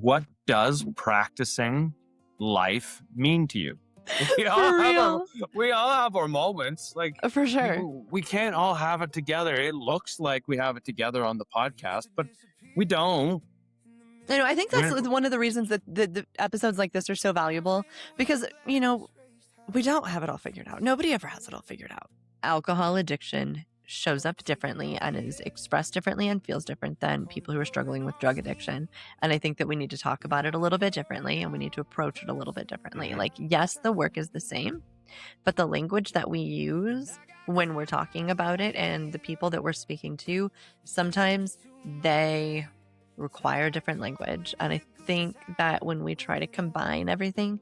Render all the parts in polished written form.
what does practicing life mean to you? We all For have real. we all have our moments. Like, For sure. we can't all have it together. It looks like we have it together on the podcast, but we don't. I think that's We're- one of the reasons that the episodes like this are so valuable because, we don't have it all figured out. Nobody ever has it all figured out. Alcohol addiction shows up differently and is expressed differently and feels different than people who are struggling with drug addiction. And I think that we need to talk about it a little bit differently and we need to approach it a little bit differently. Like, yes, the work is the same, but the language that we use when we're talking about it and the people that we're speaking to, sometimes they require different language. And I think that when we try to combine everything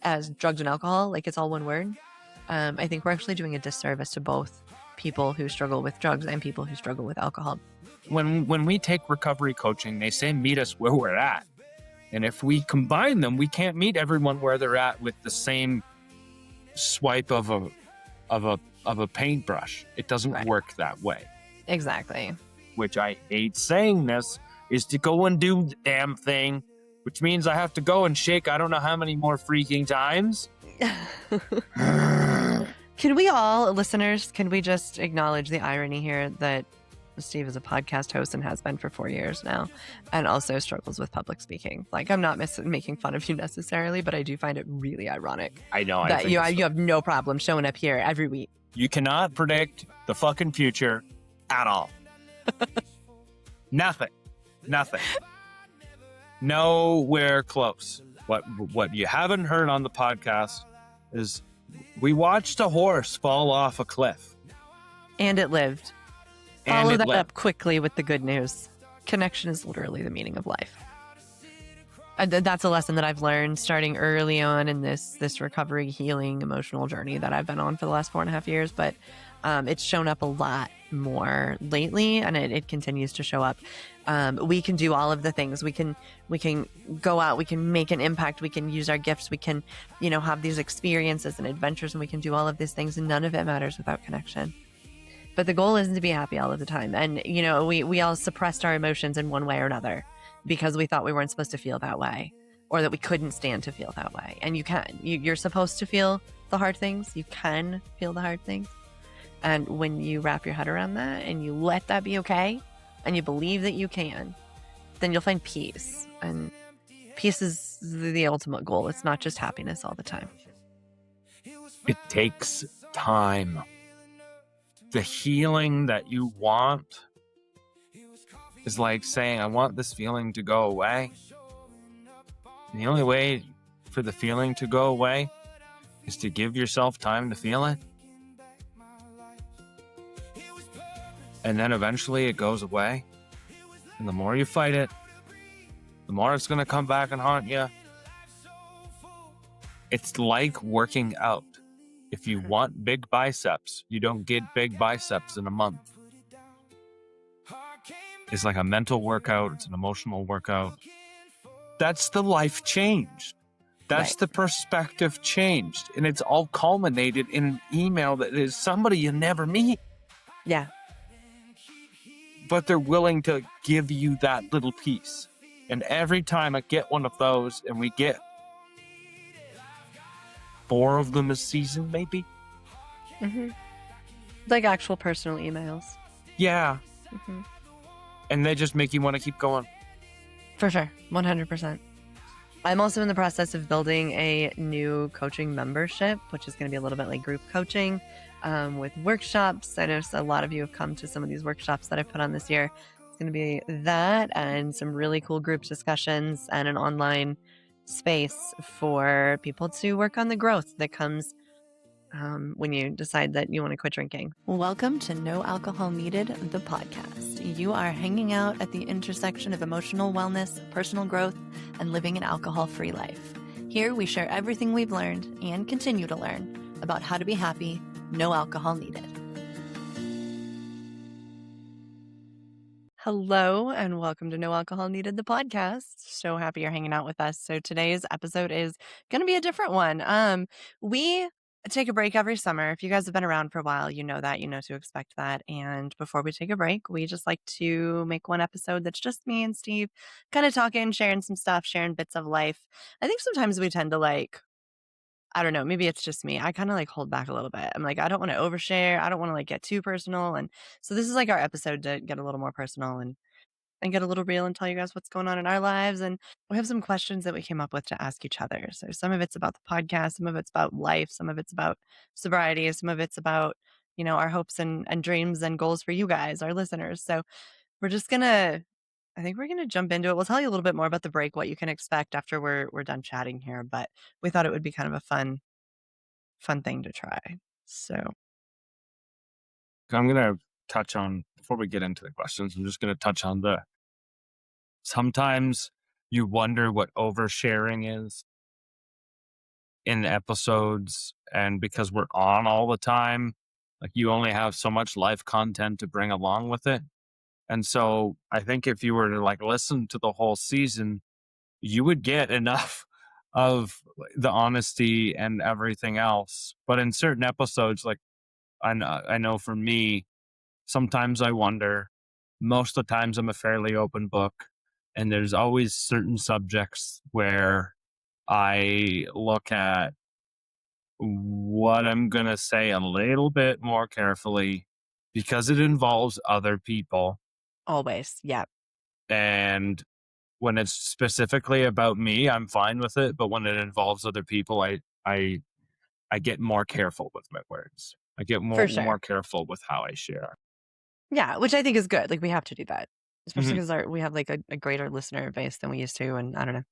as drugs and alcohol, like it's all one word, I think we're actually doing a disservice to both people who struggle with drugs and people who struggle with alcohol. When we take recovery coaching, they say meet us where we're at. And if we combine them, we can't meet everyone where they're at with the same swipe of a paintbrush. It doesn't work that way. Exactly. Which I hate saying this, is to go and do the damn thing, which means I have to go and shake I don't know how many more freaking times. Can we all, listeners, can we just acknowledge the irony here that Steve is a podcast host and has been for 4 years now and also struggles with public speaking? Like, I'm not making fun of you necessarily, but I do find it really ironic. I know. That you have no problem showing up here every week. You cannot predict the fucking future at all. Nothing. Nowhere close. What you haven't heard on the podcast is we watched a horse fall off a cliff. And it lived. And Follow that up quickly with the good news. Connection is literally the meaning of life. And that's a lesson that I've learned starting early on in this recovery, healing, emotional journey that I've been on for the last 4.5 years. But it's shown up a lot more lately, and it continues to show up. We can do all of the things. We can go out. We can make an impact. We can use our gifts. We can, have these experiences and adventures, and we can do all of these things. And none of it matters without connection. But the goal isn't to be happy all of the time. And, we all suppressed our emotions in one way or another because we thought we weren't supposed to feel that way or that we couldn't stand to feel that way. And you can. You're supposed to feel the hard things. You can feel the hard things. And when you wrap your head around that and you let that be okay and you believe that you can, then you'll find peace. And peace is the ultimate goal. It's not just happiness all the time. It takes time. The healing that you want is like saying, I want this feeling to go away. And the only way for the feeling to go away is to give yourself time to feel it. And then eventually it goes away. And the more you fight it, the more it's going to come back and haunt you. It's like working out. If you want big biceps, you don't get big biceps in a month. It's like a mental workout. It's an emotional workout. That's the life changed. That's the perspective changed. And it's all culminated in an email that is somebody you never meet. Yeah. But they're willing to give you that little piece. And every time I get one of those, and we get 4 of them a season, maybe? Mm-hmm. Like actual personal emails. Yeah. Mm-hmm. And they just make you want to keep going. For sure. 100%. I'm also in the process of building a new coaching membership, which is going to be a little bit like group coaching with workshops. I know a lot of you have come to some of these workshops that I've put on this year. It's going to be that and some really cool group discussions and an online space for people to work on the growth that comes when you decide that you want to quit drinking. Welcome to No Alcohol Needed, the podcast. You are hanging out at the intersection of emotional wellness, personal growth, and living an alcohol-free life. Here we share everything we've learned and continue to learn about how to be happy, no alcohol needed. Hello and welcome to No Alcohol Needed, the podcast. So happy you're hanging out with us. So today's episode is going to be a different one. We take a break every summer. If you guys have been around for a while, you know to expect that. And before we take a break, we just like to make one episode that's just me and Steve kind of talking, sharing some stuff, sharing bits of life. I think sometimes we tend to like, I don't know, maybe it's just me. I kind of like hold back a little bit. I'm like, I don't want to overshare. I don't want to like get too personal. And so this is like our episode to get a little more personal and get a little real and tell you guys what's going on in our lives. And we have some questions that we came up with to ask each other. So some of it's about the podcast, some of it's about life, some of it's about sobriety, some of it's about, our hopes and dreams and goals for you guys, our listeners. So we're just gonna I think we're gonna jump into it. We'll tell you a little bit more about the break, what you can expect after we're done chatting here, but we thought it would be kind of a fun thing to try. So I'm going to touch on, before we get into the questions, I'm just going to touch on sometimes you wonder what oversharing is in episodes. And because we're on all the time, like you only have so much life content to bring along with it. And so I think if you were to like listen to the whole season, you would get enough of the honesty and everything else. But in certain episodes, like I know for me, sometimes I wonder. Most of the times, I'm a fairly open book, and there's always certain subjects where I look at what I'm going to say a little bit more carefully because it involves other people. always, yeah, And when it's specifically about me, I'm fine with it. But when it involves other people, I get more careful with my words. I get for more sure. careful with how I share. Yeah, which I think is good. Like we have to do that, especially Mhm. because we have like a greater listener base than we used to, and I don't know,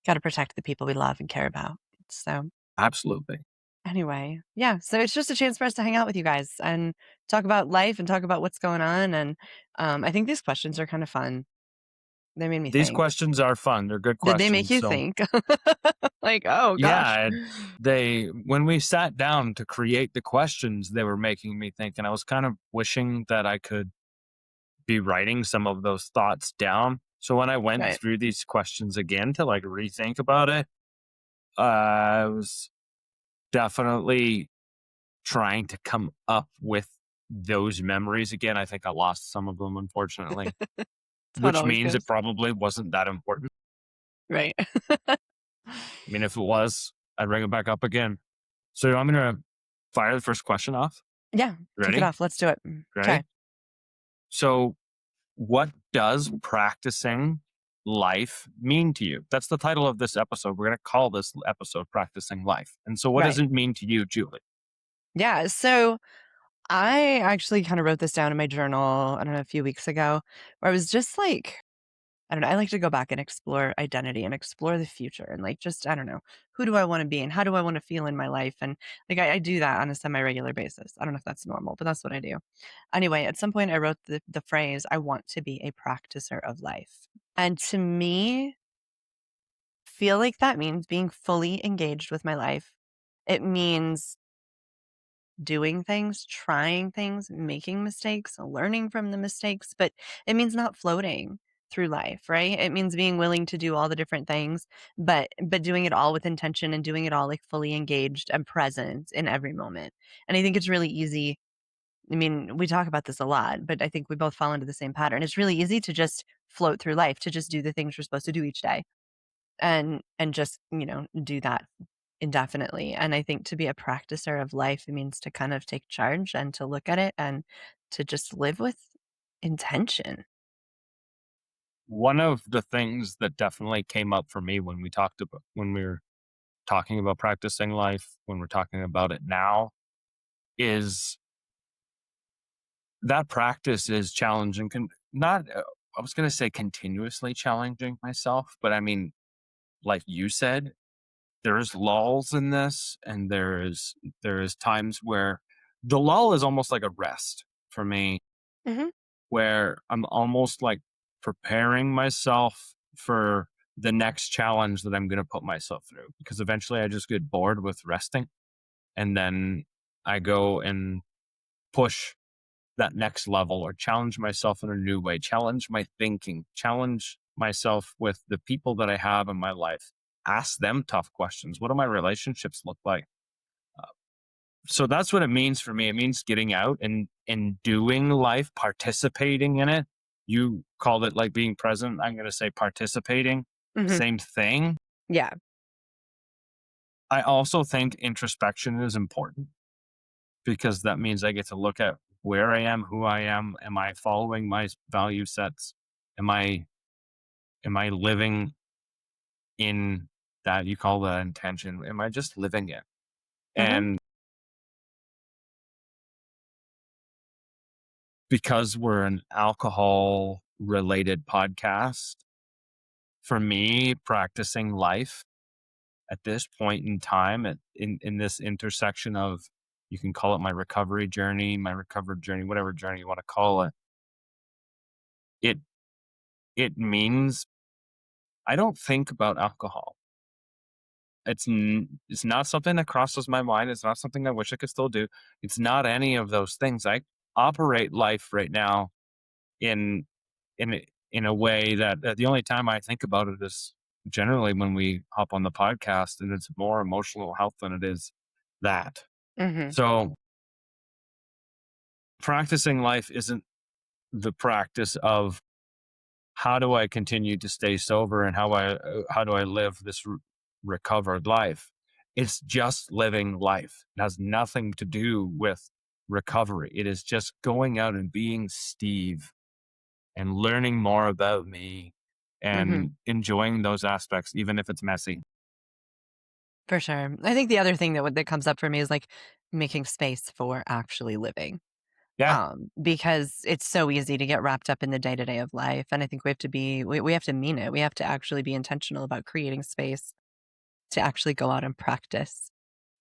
got to protect the people we love and care about. So Absolutely. anyway, yeah, so it's just a chance for us to hang out with you guys and talk about life and talk about what's going on. And I think these questions are kind of fun. They made me These think. questions are fun. They're good Did they make questions. you So think? Like, oh gosh. yeah, when we sat down to create the questions, they were making me think, and I was kind of wishing that I could be writing some of those thoughts down. So when I went Right. through these questions again to like rethink about it, I was definitely trying to come up with those memories again. I think I lost some of them, unfortunately, That's how it which always means it goes. probably wasn't that important. Right. I mean, if it was, I'd bring it back up again. So I'm going to fire the first question off. Yeah. Kick it Ready? off. Let's do it. Ready? Okay. So, what does practicing life mean to you? That's the title of this episode. We're going to call this episode Practicing Life. And so, what does Right. it mean to you, Julie? Yeah. So I actually kind of wrote this down in my journal, I don't know, a few weeks ago, where I was just like, I don't know, I like to go back and explore identity and explore the future and like just, I don't know, who do I want to be and how do I want to feel in my life? And like I do that on a semi-regular basis. I don't know if that's normal, but that's what I do. Anyway, at some point I wrote the phrase, I want to be a practicer of life. And to me, feel like that means being fully engaged with my life. It means doing things, trying things, making mistakes, learning from the mistakes, but it means not floating through life, right? It means being willing to do all the different things, but doing it all with intention and doing it all like fully engaged and present in every moment. And I think it's really easy. I mean, we talk about this a lot, but I think we both fall into the same pattern. It's really easy to just float through life, to just do the things we're supposed to do each day and just, do that indefinitely. And I think to be a practicer of life, it means to kind of take charge and to look at it and to just live with intention. One of the things that definitely came up for me when we were talking about practicing life, when we're talking about it now, is that practice is challenging. Not, I was going to say continuously challenging myself, but I mean, like you said, there's lulls in this, and there is times where the lull is almost like a rest for me, Hmm. where I'm almost like preparing myself for the next challenge that I'm going to put myself through, because eventually I just get bored with resting, and then I go and push that next level or challenge myself in a new way, challenge my thinking, challenge myself with the people that I have in my life, ask them tough questions. What do my relationships look like? So that's what it means for me. It means getting out and doing life, participating in it. You called it like being present. I'm going to say participating. Hmm. Same thing. Yeah. I also think introspection is important because that means I get to look at where I am, who I am. Am I following my value sets? Am I living in that you call that intention? Am I just living it? Hmm. And because we're an alcohol related podcast, for me, practicing life at this point in time, in this intersection of, you can call it my recovery journey, whatever journey you want to call it, it it means I don't think about alcohol. It's not something that crosses my mind. It's not something I wish I could still do. It's not any of those things. I operate life right now in in a way that, the only time I think about it is generally when we hop on the podcast, and it's more emotional health than it is that. Hmm. So practicing life isn't the practice of how do I continue to stay sober and how do I live this recovered life. It's just living life. It has nothing to do with recovery. It is just going out and being Steve and learning more about me Hmm. and enjoying those aspects, even if it's messy. For sure. I think the other thing that comes up for me is like making space for actually living. Yeah. Because it's so easy to get wrapped up in the day to day of life. And I think we have to mean it. We have to actually be intentional about creating space to actually go out and practice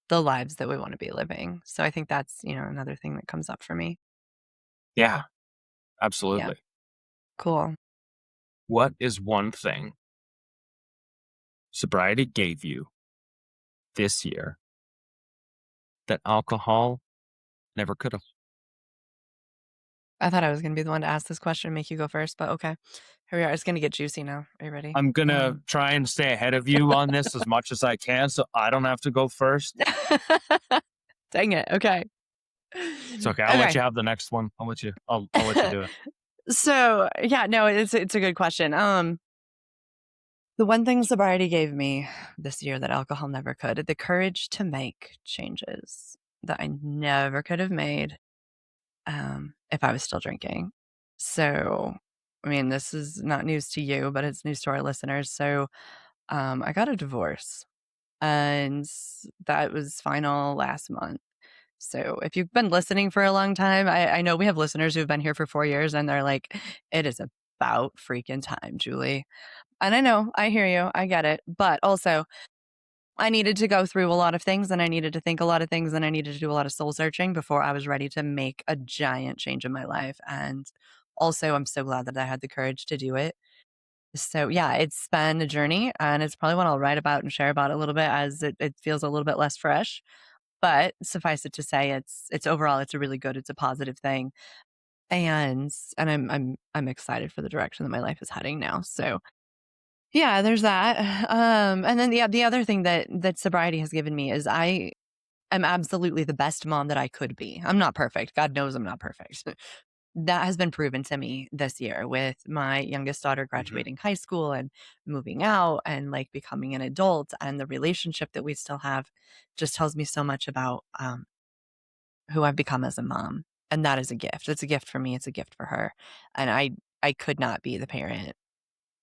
the lives that we want to be living. So I think that's, another thing that comes up for me. Yeah. Yeah. Absolutely. Cool. What is one thing sobriety gave you this year that alcohol never could have? I thought I was going to be the one to ask this question and make you go first, but okay. Here we are. It's going to get juicy now. Are you ready? I'm going to try and stay ahead of you on this as much as I can so I don't have to go first. Dang it. Okay. It's okay. I'll let Okay. you have the next one. I'll let you do it. So yeah, no, it's a good question. The one thing sobriety gave me this year that alcohol never could, the courage to make changes that I never could have made if I was still drinking. So, I mean, this is not news to you, but it's news to our listeners. So, I got a divorce, and that was final last month. So, if you've been listening for a long time, I know we have listeners who've been here for 4 years, and they're like, "It is about freaking time, Julie." And I know, I hear you, I get it. But also, I needed to go through a lot of things and I needed to think a lot of things and I needed to do a lot of soul searching before I was ready to make a giant change in my life. And also, I'm so glad that I had the courage to do it. So, yeah, it's been a journey and it's probably one I'll write about and share about a little bit as it feels a little bit less fresh. But suffice it to say, it's overall, it's a really good, it's a positive thing. And I'm excited for the direction that my life is heading now. So yeah, there's that. And then the other thing that sobriety has given me is I am absolutely the best mom that I could be. I'm not perfect. God knows I'm not perfect. That has been proven to me this year with my youngest daughter Mhm. graduating high school and moving out and like becoming an adult and the relationship that we still have just tells me so much about who I've become as a mom. And that is a gift. It's a gift for me. It's a gift for her. And I could not be the parent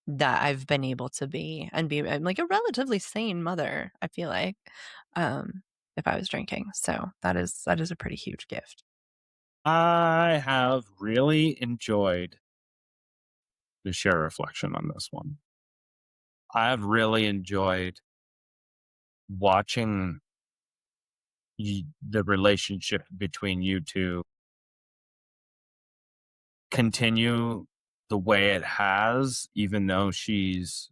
that I've been able to be and be like a relatively sane mother, I feel like, if I was drinking. So that is a pretty huge gift. I have really enjoyed the share reflection on this one. I've really enjoyed watching the relationship between you two continue the way it has, even though she's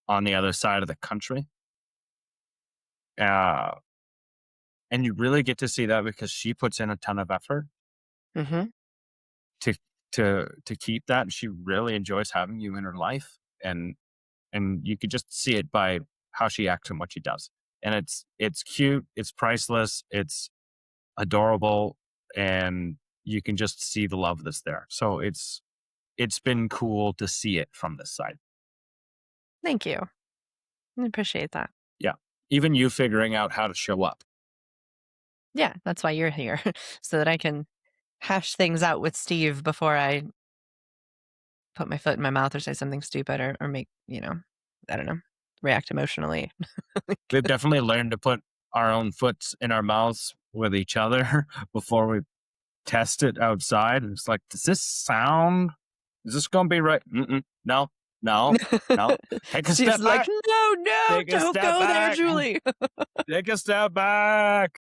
on the other side of the country. Uh, and you really get to see that because she puts in a ton of effort Mhm. to to keep that. And she really enjoys having you in her life, and you could just see it by how she acts and what she does. And it's cute, it's priceless, adorable, and you can just see the love that's there. So it's been cool to see it from this side. Thank you. I appreciate that. Yeah. Even you figuring out how to show up. Yeah, that's why you're here, so that I can hash things out with Steve before I put my foot in my mouth or say something stupid or make, I don't know, react emotionally. We've definitely learned to put our own foots in our mouths with each other before we test it outside. And it's like, does this sound? Is this going to be right? No, no, no. Take a Steve's step like, back. no, no, Take a don't step go there, back. Julie. Take a step back.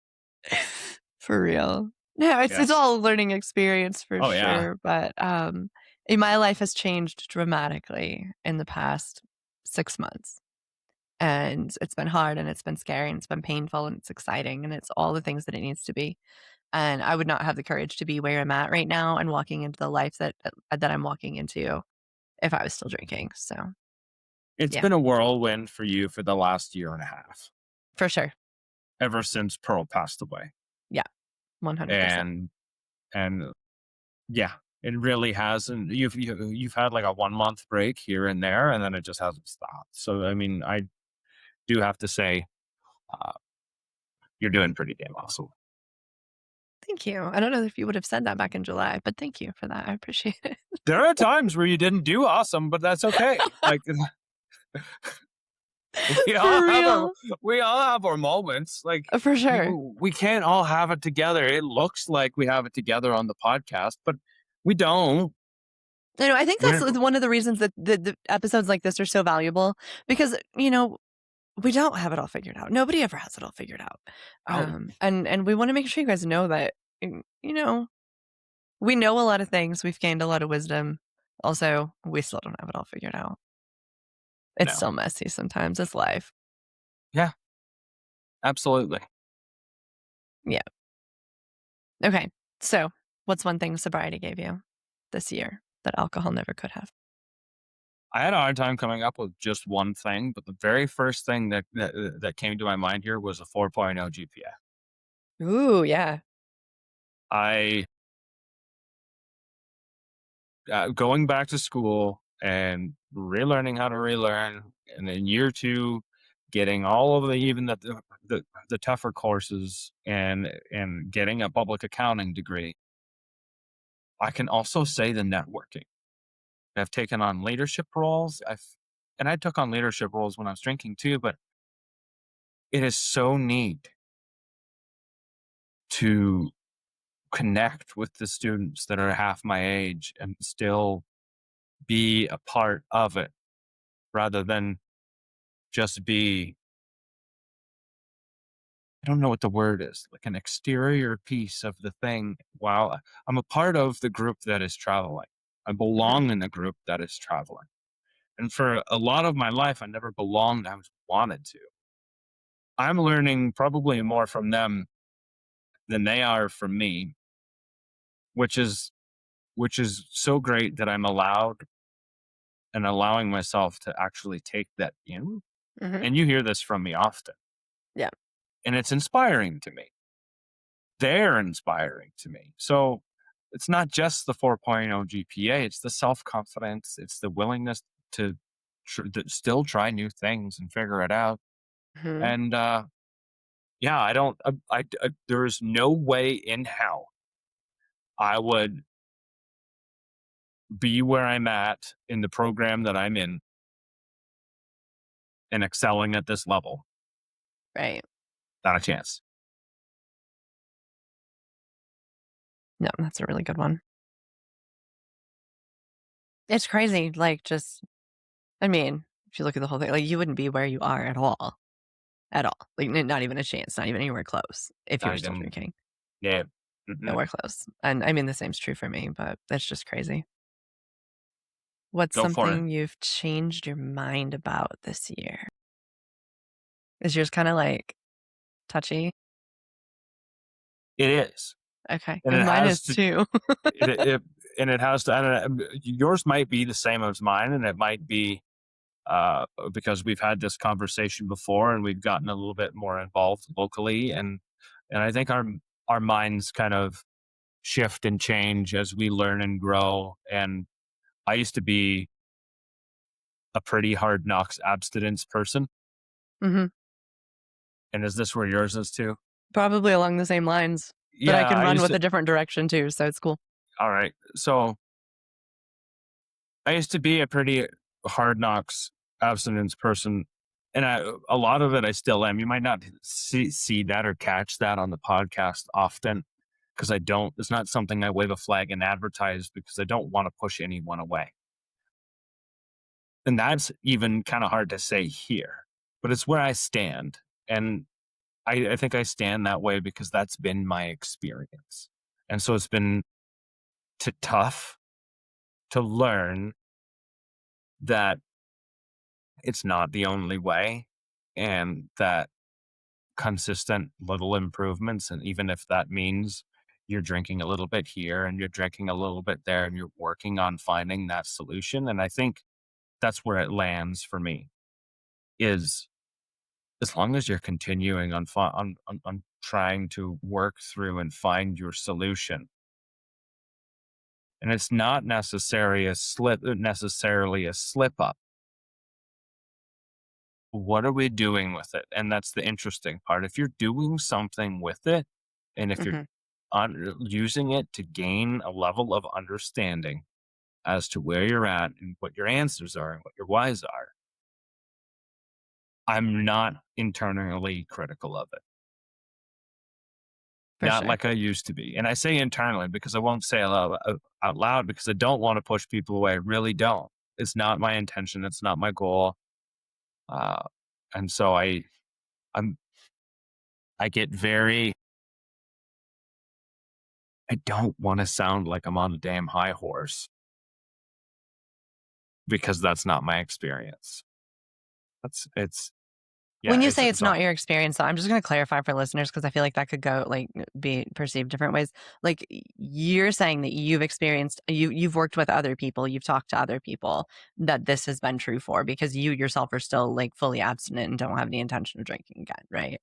For real. No, it's Yes. all a learning experience for Oh, yeah. sure. But my life has changed dramatically in the past 6 months. And it's been hard and it's been scary and it's been painful and it's exciting and it's all the things that it needs to be. And I would not have the courage to be where I'm at right now and walking into the life that I'm walking into if I was still drinking. So It's yeah, been a whirlwind for you for the last year and a half, for sure. ever since Pearl passed away. Yeah, 100%. And yeah, it really has. And you've had like a 1 month break here and there, and then it just hasn't stopped. So I mean, I do have to say, uh, you're doing pretty damn awesome. Thank you. I don't know if you would have said that back in July, but thank you for that. I appreciate it. There are times where you didn't do awesome, but that's okay. Like we all For have our real. we all have our moments. Like For sure. we can't all have it together. It looks like we have it together on the podcast, but we don't. I think that's We're one of the reasons that the episodes like this are so valuable because, we don't have it all figured out. Nobody ever has it all figured out. out. And we want to make sure you guys know that, we know a lot of things. We've gained a lot of wisdom. Also, we still don't have it all figured out. It's No. still messy sometimes. It's life. Yeah, absolutely. Yeah. Okay. So, what's one thing sobriety gave you this year that alcohol never could have? I had a hard time coming up with just one thing, but the very first thing that came to my mind here was a 4.0 GPA. Ooh, yeah. I going back to school and relearning how to relearn, and then year two, getting all of the tougher courses and getting a public accounting degree. I can also say the networking. I've taken on leadership roles. I took on leadership roles when I was drinking too, but it is so neat to connect with the students that are half my age and still be a part of it rather than just be, I don't know what the word is, like an exterior piece of the thing. While I'm a part of the group that is traveling, I Mhm. belong in the group that is traveling. And for a lot of my life, I never belonged. I was wanted to. I'm learning probably more from them than they are from me, which is which is so great that I'm allowed and allowing myself to actually take that in. Mhm. And you hear this from me often, Yeah. and it's inspiring to me. They're inspiring to me. So it's not just the 4.0 GPA, it's the self confidence, it's the willingness to still try new things and figure it out. Mhm. And yeah, I don't, there is no way in hell I would be where I'm at in the program that I'm in and excelling at this level. Right. Not a chance. No, that's a really good one. It's crazy. Like, just, if you look at the whole thing, like, you wouldn't be where you are at all. At all. Like, not even a chance, not even anywhere close if you Not were still even, drinking. yeah. Mm-mm. Nowhere close. And the same's true for me, but that's just crazy. What's Go for it. something you've changed your mind about this year? Is yours kind of like touchy? It is. Okay, And because it mine has is to, too. and it has to, I don't know, yours might be the same as mine, and it might be because we've had this conversation before and we've gotten a little bit more involved locally. And I think our minds kind of shift and change as we learn and grow. And I used to be a pretty hard knocks abstinence person. Hmm. And is this where yours is too? Probably along the same lines, but I Yeah, can I run used with to. a different direction too, so it's cool. All right. So I used to be a pretty hard knocks abstinence person. And a lot of it I still am. You might not see that or catch that on the podcast often because I don't, it's not something I wave a flag and advertise because I don't want to push anyone away. And that's even kind of hard to say here, but it's where I stand. And I think I stand that way because that's been my experience. And so it's been tough to learn that it's not the only way and that consistent little improvements. And even if that means you're drinking a little bit here and you're drinking a little bit there and you're working on finding that solution. And I think that's where it lands for me is as long as you're continuing on, on trying to work through and find your solution. And it's not necessarily a slip up. What are we doing with it? And that's the interesting part. If you're doing something with it, and if you're Hmm. using it to gain a level of understanding as to where you're at and what your answers are and what your whys are, I'm not internally critical of it. For Not sure. like I used to be. And I say internally because I won't say it out loud because I don't want to push people away. I really don't. It's not my intention. It's not my goal. Uh, and so I'm, I get very, I don't want to sound like I'm on a damn high horse because that's not my experience. It's, yeah, When you it's, say it's it's all not your experience, though, I'm just going to clarify for listeners because I feel like that could go like be perceived different ways. Like you're saying that you've experienced, you've worked with other people, you've talked to other people that this has been true for because you yourself are still like fully abstinent and don't have any intention of drinking again, right?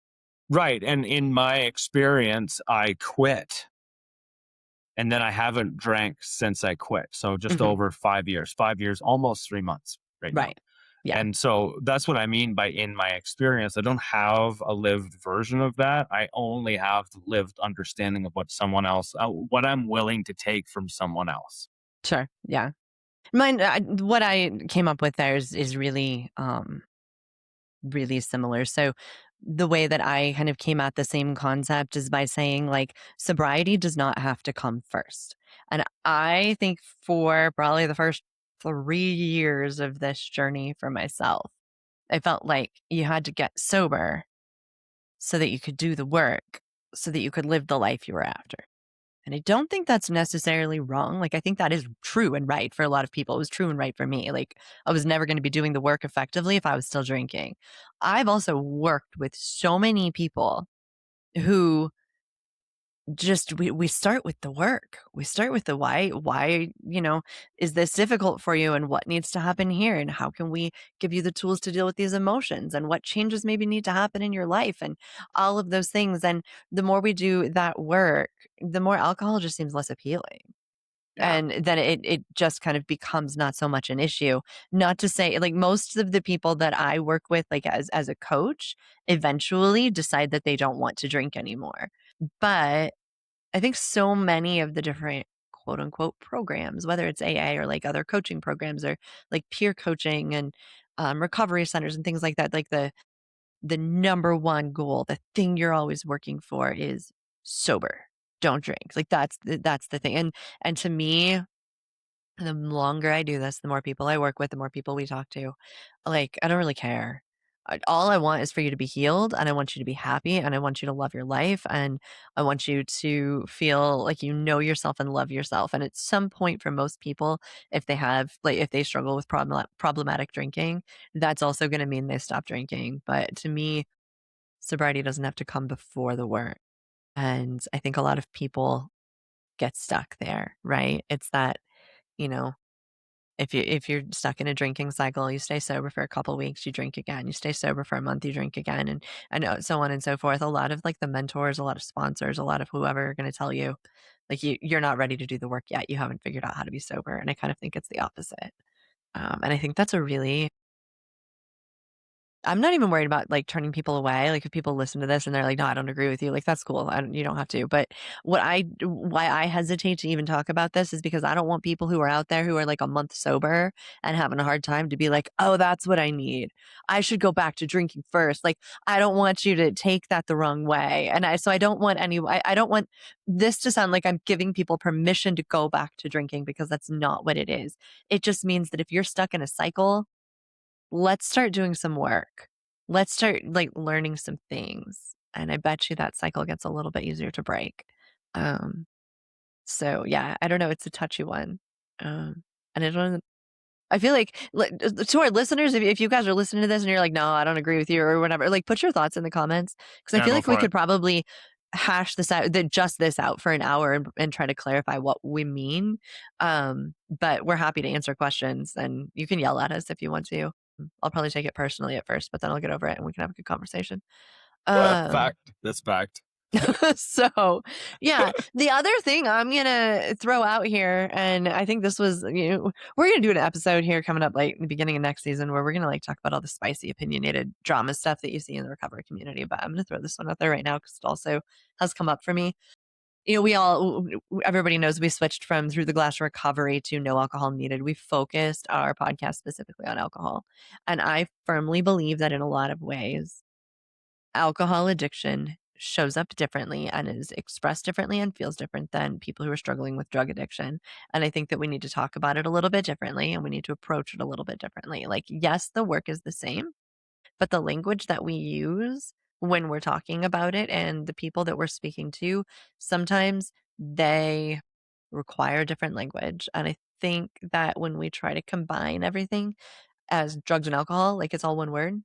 right. And in my experience, I quit and then I haven't drank since I quit. So just Hmm. over 5 years, 5 years, almost 3 months right now. Right. Yeah. And so that's what I mean by in my experience. I don't have a lived version of that. I only have the lived understanding of what someone else, what I'm willing to take from someone else. Sure. Yeah. Mine, what I came up with there is really, really similar. So the way that I kind of came at the same concept is by saying like sobriety does not have to come first. And I think for probably the first 3 years of this journey for myself, I felt like you had to get sober so that you could do the work, so that you could live the life you were after. And I don't think that's necessarily wrong. Like, I think that is true and right for a lot of people. It was true and right for me. Like, I was never going to be doing the work effectively if I was still drinking. I've also worked with so many people who just we start with the work. We start with the why, is this difficult for you and what needs to happen here and how can we give you the tools to deal with these emotions and what changes maybe need to happen in your life and all of those things. And the more we do that work, the more alcohol just seems less appealing. Yeah. And then it just kind of becomes not so much an issue. Not to say like most of the people that I work with, like as a coach, eventually decide that they don't want to drink anymore. But I think so many of the different quote unquote programs, whether it's AA or like other coaching programs or like peer coaching and recovery centers and things like that, like the number one goal, the thing you're always working for is sober. Don't drink. Like that's the thing. And to me, the longer I do this, the more people I work with, the more people we talk to. Like, I don't really care. All I want is for you to be healed and I want you to be happy and I want you to love your life and I want you to feel like you know yourself and love yourself. And at some point for most people, if they have like if they struggle with problematic drinking, that's also going to mean they stop drinking. But to me, sobriety doesn't have to come before the work. And I think a lot of people get stuck there, right? It's that, you know, If you're stuck in a drinking cycle, you stay sober for a couple weeks, you drink again. You stay sober for a month, you drink again, and so on and so forth. A lot of like the mentors, a lot of sponsors, a lot of whoever are going to tell you, like you're not ready to do the work yet. You haven't figured out how to be sober, and I kind of think it's the opposite. And I think that's a really I'm not even worried about, like, turning people away, like, if people listen to this and they're like, "No, I don't agree with you," like, that's cool, you don't have to, but why I hesitate to even talk about this is because I don't want people who are out there who are, like, a month sober and having a hard time to be like, "Oh, that's what I need. I should go back to drinking first." Like, I don't want you to take that the wrong way, and I don't want I don't want this to sound like I'm giving people permission to go back to drinking because that's not what it is. It just means that if you're stuck in a cycle, let's start doing some work. Let's start like learning some things. And I bet you that cycle gets a little bit easier to break. Um, so yeah, I don't know. It's a touchy one. And I don't, I feel like to our listeners, if you guys are listening to this and you're like, no, I don't agree with you or whatever, like put your thoughts in the comments. Cause I Yeah, feel go like we for it. could probably hash this out, just this out for an hour and try to clarify what we mean. But we're happy to answer questions and you can yell at us if you want to. I'll probably take it personally at first, but then I'll get over it and we can have a good conversation. Um, Fact. That's fact. so yeah, the other thing I'm gonna throw out here, and I think this was, we're gonna do an episode here coming up like the beginning of next season where we're gonna like talk about all the spicy, opinionated drama stuff that you see in the recovery community. But I'm gonna throw this one out there right now because it also has come up for me. Everybody knows we switched from Through the Glass Recovery to No Alcohol Needed. We focused our podcast specifically on alcohol. And I firmly believe that in a lot of ways, alcohol addiction shows up differently and is expressed differently and feels different than people who are struggling with drug addiction. And I think that we need to talk about it a little bit differently and we need to approach it a little bit differently. Like, yes, the work is the same, but the language that we use when we're talking about it and the people that we're speaking to, sometimes they require different language. And I think that when we try to combine everything as drugs and alcohol, like it's all one word,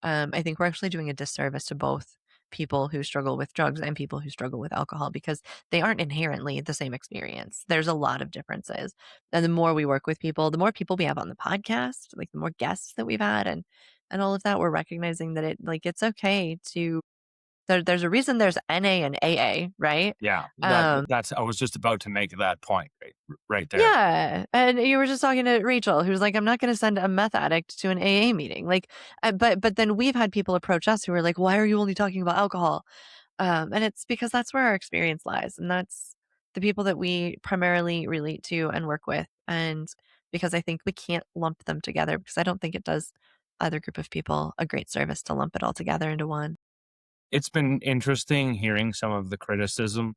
I think we're actually doing a disservice to both people who struggle with drugs and people who struggle with alcohol because they aren't inherently the same experience. There's a lot of differences. And the more we work with people, the more people we have on the podcast, like the more guests that we've had and all of that, we're recognizing that it's okay to there's a reason there's NA and AA, right? Yeah, Um that's. I was just about to make that point right there. Yeah, and you were just talking to Rachel, who's like, "I'm not gonna send a meth addict to an AA meeting." Like, but then we've had people approach us who are like, "Why are you only talking about alcohol?" And it's because that's where our experience lies, and that's the people that we primarily relate to and work with, and because I think we can't lump them together because I don't think it does either group of people a great service to lump it all together into one. It's been interesting hearing some of the criticism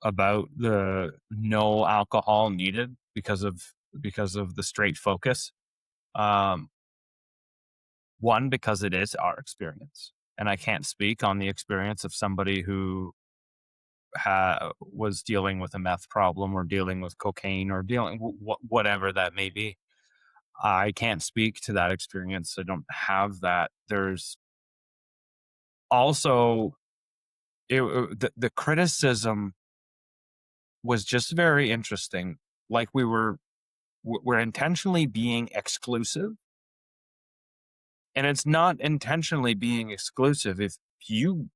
about the no alcohol needed because of the straight focus. Um, One, because it is our experience, and I can't speak on the experience of somebody who was dealing with a meth problem or dealing with cocaine or dealing whatever that may be. I can't speak to that experience. I don't have that. There's also the criticism was just very interesting. Like we're intentionally being exclusive, and it's not intentionally being exclusive. If you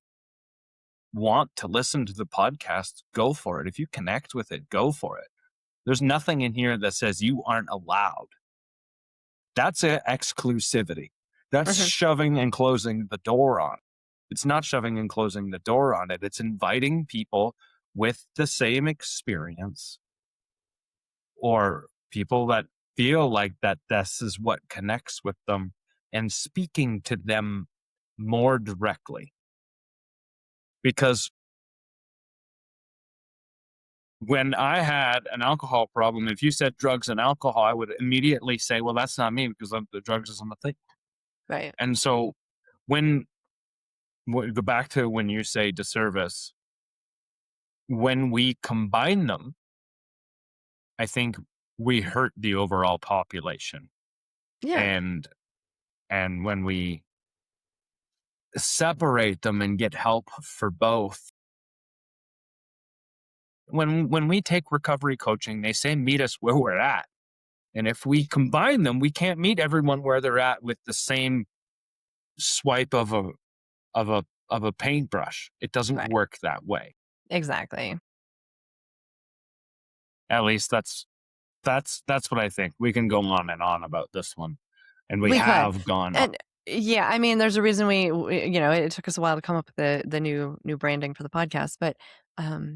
want to listen to the podcast, go for it. If you connect with it, go for it. There's nothing in here that says you aren't allowed. That's exclusivity. That's Mhm. shoving and closing the door on it. It's not shoving and closing the door on it. It's inviting people with the same experience or people that feel like that this is what connects with them and speaking to them more directly. Because when I had an alcohol problem, if you said drugs and alcohol, I would immediately say, well, that's not me because the drugs isn't a thing. Right. And so when go back to when you say disservice, when we combine them, I think we hurt the overall population. Yeah. And when we separate them and get help for both, when we take recovery coaching, they say meet us where we're at. And if we combine them, we can't meet everyone where they're at with the same swipe of a paintbrush. It doesn't Right. work that way. Exactly. At least that's what I think. We can go on and on about this one, and we We could. have gone on. And yeah, I mean, there's a reason it took us a while to come up with the new branding for the podcast, but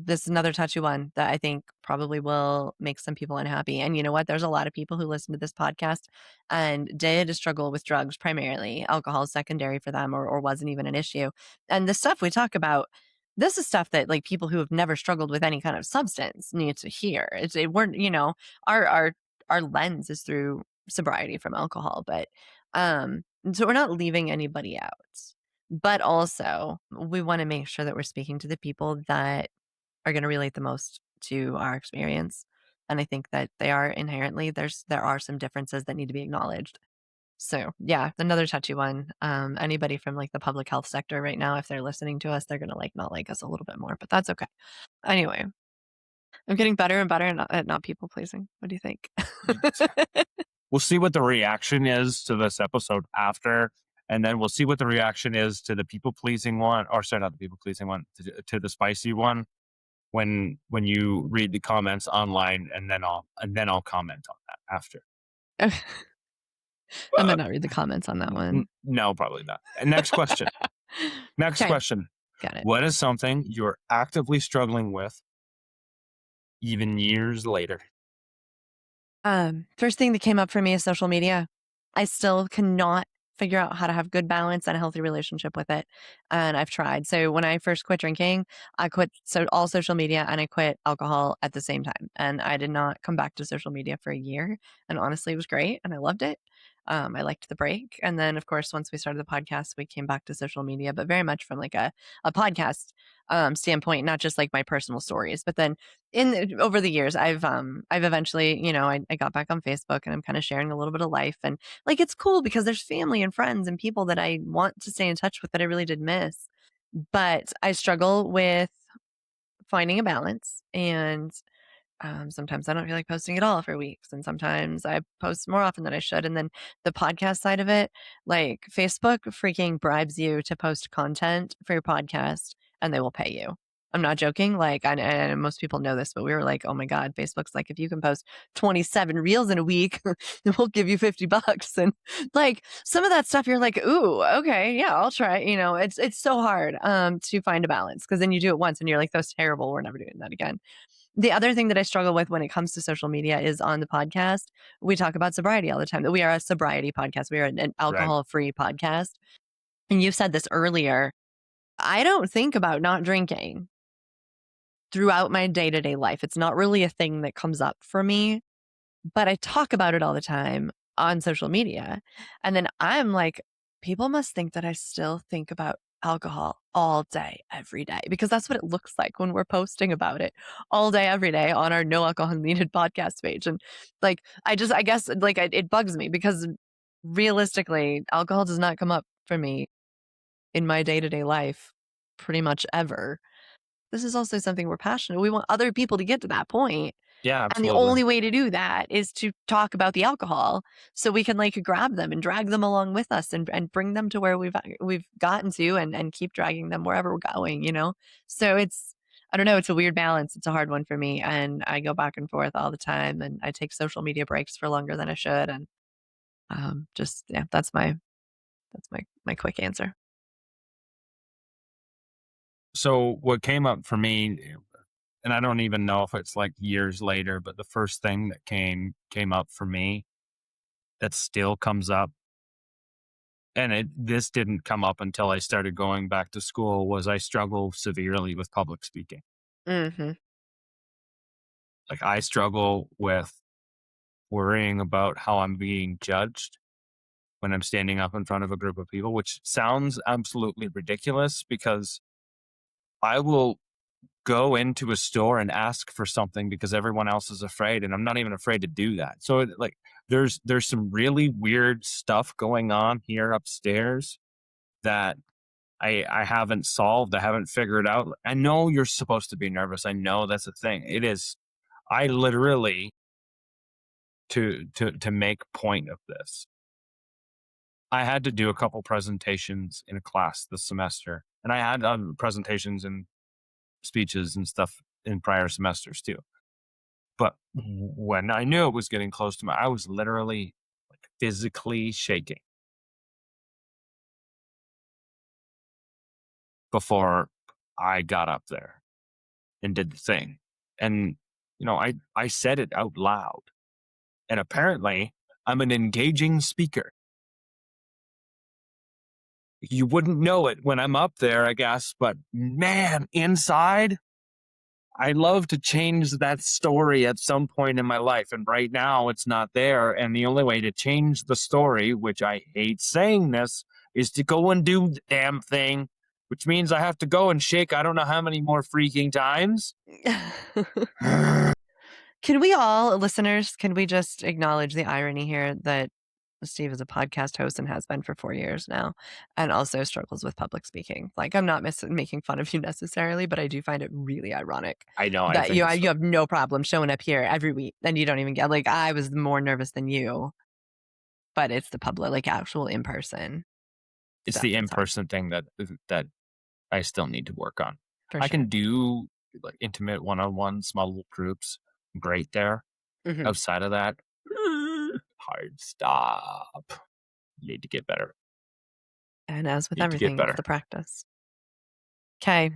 this is another touchy one that I think probably will make some people unhappy. And you know what? There's a lot of people who listen to this podcast and did struggle with drugs primarily. Alcohol is secondary for them, or wasn't even an issue. And the stuff we talk about, this is stuff that like people who have never struggled with any kind of substance need to hear. We're, our lens is through sobriety from alcohol, but so we're not leaving anybody out. But also, we want to make sure that we're speaking to the people that are going to relate the most to our experience. And I think that they are inherently there are some differences that need to be acknowledged. So yeah, another touchy one. Anybody from like the public health sector right now, if they're listening to us, they're gonna like not like us a little bit more, but that's okay. Anyway, I'm getting better and better at not people pleasing. What do you think? We'll see what the reaction is to this episode after, and then we'll see what the reaction is to the people pleasing one, or sorry, not the people pleasing one, to the spicy one when you read the comments online, and then I'll comment on that after. I might not read the comments on that one. No, probably not. And next question. Next Okay. question. Got it. What is something you're actively struggling with even years later? First thing that came up for me is social media. I still cannot figure out how to have good balance and a healthy relationship with it. And I've tried. So when I first quit drinking, I quit all social media and I quit alcohol at the same time. And I did not come back to social media for a year. And honestly, it was great and I loved it. I liked the break. And then, of course, once we started the podcast, we came back to social media, but very much from like a podcast standpoint, not just like my personal stories. But then over the years, I've eventually, I got back on Facebook and I'm kind of sharing a little bit of life. And like it's cool because there's family and friends and people that I want to stay in touch with that I really did miss. But I struggle with finding a balance and sometimes I don't feel like posting at all for weeks. And sometimes I post more often than I should. And then the podcast side of it, like Facebook freaking bribes you to post content for your podcast and they will pay you. I'm not joking. Like, and most people know this, but we were like, oh my God, Facebook's like, if you can post 27 reels in a week, we'll give you $50. And like some of that stuff, you're like, ooh, okay, yeah, I'll try. It's so hard to find a balance because then you do it once and you're like, that's terrible. We're never doing that again. The other thing that I struggle with when it comes to social media is on the podcast, we talk about sobriety all the time. That we are a sobriety podcast. We are an alcohol-free podcast. And you said this earlier. I don't think about not drinking throughout my day-to-day life. It's not really a thing that comes up for me, but I talk about it all the time on social media. And then I'm like, people must think that I still think about alcohol all day, every day, because that's what it looks like when we're posting about it all day, every day on our No Alcohol Needed podcast page. And like, I guess like it bugs me because realistically, alcohol does not come up for me in my day-to-day life pretty much ever. This is also something we're passionate. We want other people to get to that point. Yeah, And the absolutely. only way to do that is to talk about the alcohol so we can like grab them and drag them along with us and bring them to where we've gotten to and keep dragging them wherever we're going. So I don't know, it's a weird balance. It's a hard one for me. And I go back and forth all the time and I take social media breaks for longer than I should. And yeah, that's my quick answer. So what came up for me, and I don't even know if it's like years later, but the first thing that came up for me that still comes up, and this didn't come up until I started going back to school, was I struggle severely with public speaking. Mm-hmm. Like I struggle with worrying about how I'm being judged when I'm standing up in front of a group of people, which sounds absolutely ridiculous because I will go into a store and ask for something because everyone else is afraid, and I'm not even afraid to do that. So like there's some really weird stuff going on here upstairs that I haven't solved. I haven't figured out. I know you're supposed to be nervous. I know that's a thing. It is. I literally to make point of this. I had to do a couple presentations in a class this semester, and I had presentations and speeches and stuff in prior semesters too. But when I knew it was getting close to I was literally like physically shaking before I got up there and did the thing. And, I said it out loud. And apparently, I'm an engaging speaker. You wouldn't know it when I'm up there, I guess, but man, inside, I love to change that story at some point in my life. And right now, it's not there. And the only way to change the story, which I hate saying this, is to go and do the damn thing, which means I have to go and shake I don't know how many more freaking times. Can we all, listeners, can we just acknowledge the irony here that Steve is a podcast host and has been for 4 years now, and also struggles with public speaking? Like, I'm not making fun of you necessarily, but I do find it really ironic I know. that you have no problem showing up here every week and you don't even get, like, I was more nervous than you, but it's the public, like, actual in person. It's the in person thing that I still need to work on. For I sure. can do like intimate one-on-one, small little groups. Great there. Mhm. Outside of that, hard stop. You need to get better. And as with Need to get everything, it's better. the practice. Okay.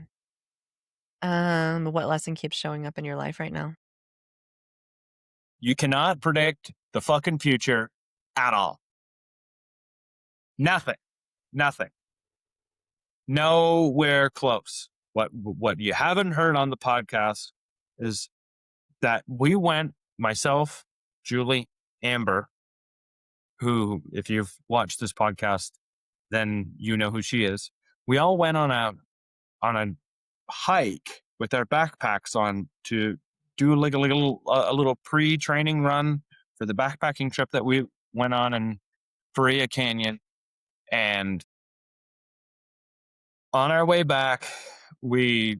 What lesson keeps showing up in your life right now? You cannot predict the fucking future at all. Nothing. Nowhere close. What you haven't heard on the podcast is that we went, myself, Julie, Amber, who, if you've watched this podcast, then you know who she is. We all went on a hike with our backpacks on to do like a little pre-training run for the backpacking trip that we went on in Faria Canyon. And on our way back, we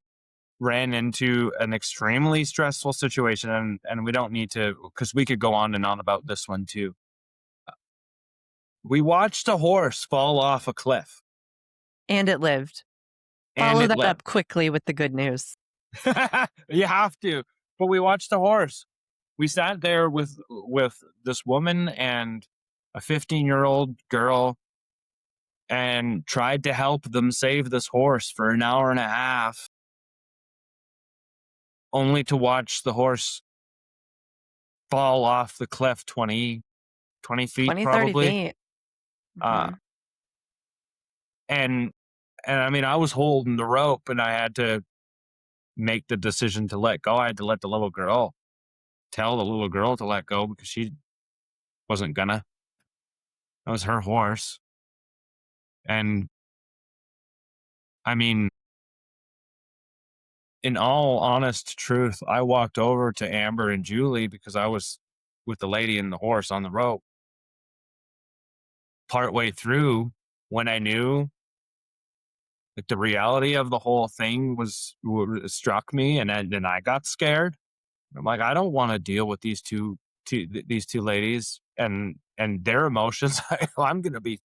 ran into an extremely stressful situation, and we don't need to, because we could go on and on about this one too. We watched a horse fall off a cliff. And it lived. Follow that up quickly with the good news. You have to. But we watched a horse. We sat there with this woman and a 15-year-old girl and tried to help them save this horse for an hour and a half, only to watch the horse fall off the cliff 20 feet 20, 30 probably. feet. Mhm. And I mean, I was holding the rope and I had to make the decision to let go. I had to let the little girl tell the little girl to let go because she wasn't gonna. That was her horse. And I mean, in all honest truth, I walked over to Amber and Julie because I was with the lady and the horse on the rope. Partway through, when I knew like the reality of the whole thing struck me, and then I got scared. I'm like, I don't want to deal with these two ladies and their emotions. I'm gonna be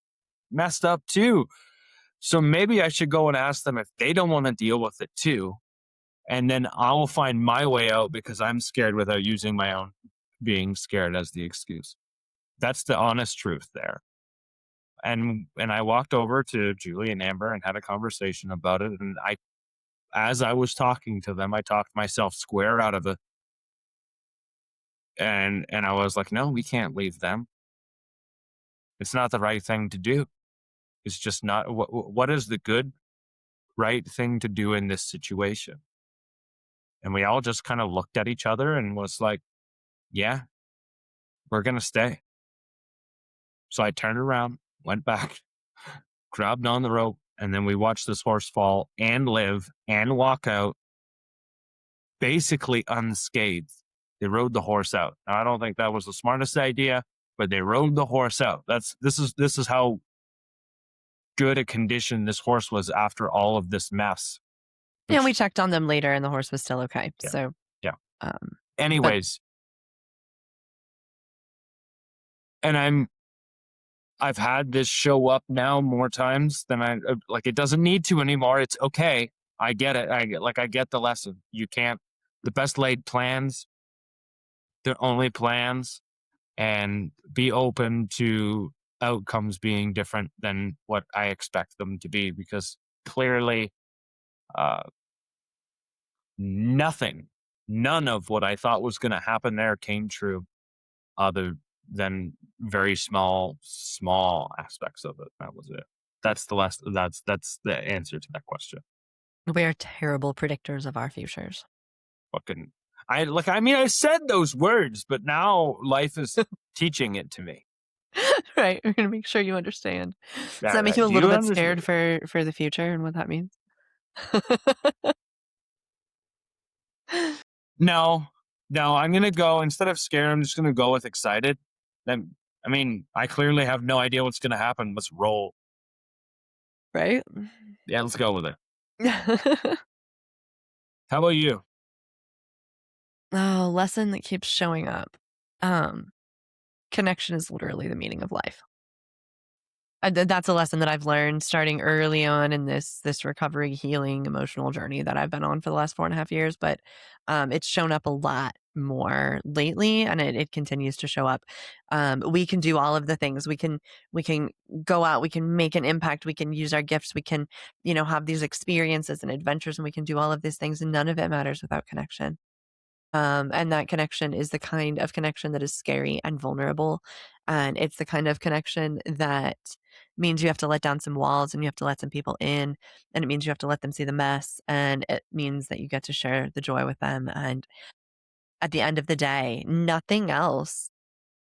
messed up too. So maybe I should go and ask them if they don't want to deal with it too. And then I'll find my way out because I'm scared without using my own being scared as the excuse. That's the honest truth there. And I walked over to Julie and Amber and had a conversation about it. And as I was talking to them, I talked myself square out of it. And I was like, no, we can't leave them. It's not the right thing to do. It's just not. What is the good, right thing to do in this situation? And we all just kind of looked at each other and was like, yeah, we're going to stay. So I turned around, went back, grabbed on the rope, and then we watched this horse fall and live and walk out basically unscathed. They rode the horse out. Now, I don't think that was the smartest idea, but they rode the horse out. This is how good a condition this horse was after all of this mess. And we checked on them later and the horse was still okay. Yeah. So yeah. Anyways, And I've had this show up now more times than I like. It doesn't need to anymore. It's okay. I get it. I get the lesson. You can't. The best laid plans, they're only plans, and be open to outcomes being different than what I expect them to be. Because clearly, uh, nothing, none of what I thought was going to happen there came true, other than very small aspects of it. That was it. That's the last. That's the answer to that question. We are terrible predictors of our futures. Fucking, I like. I mean, I said those words, but now life is teaching it to me. Right. We're gonna make sure you understand. Does Yeah, that make you a do little you bit understand? scared for the future and what that means? No, no. I'm gonna go instead of scared. I'm just gonna go with excited. Then, I mean, I clearly have no idea what's gonna happen. Let's roll. Right? Yeah, let's go with it. How about you? Oh, lesson that keeps showing up. Um, Connection is literally the meaning of life. That's a lesson that I've learned starting early on in this recovery, healing, emotional journey that I've been on for the last 4.5 years. But it's shown up a lot more lately, and it continues to show up. We can do all of the things. We can go out. We can make an impact. We can use our gifts. We can, have these experiences and adventures, and we can do all of these things. And none of it matters without connection. And that connection is the kind of connection that is scary and vulnerable. And it's the kind of connection that means you have to let down some walls and you have to let some people in. And it means you have to let them see the mess. And it means that you get to share the joy with them. And at the end of the day, nothing else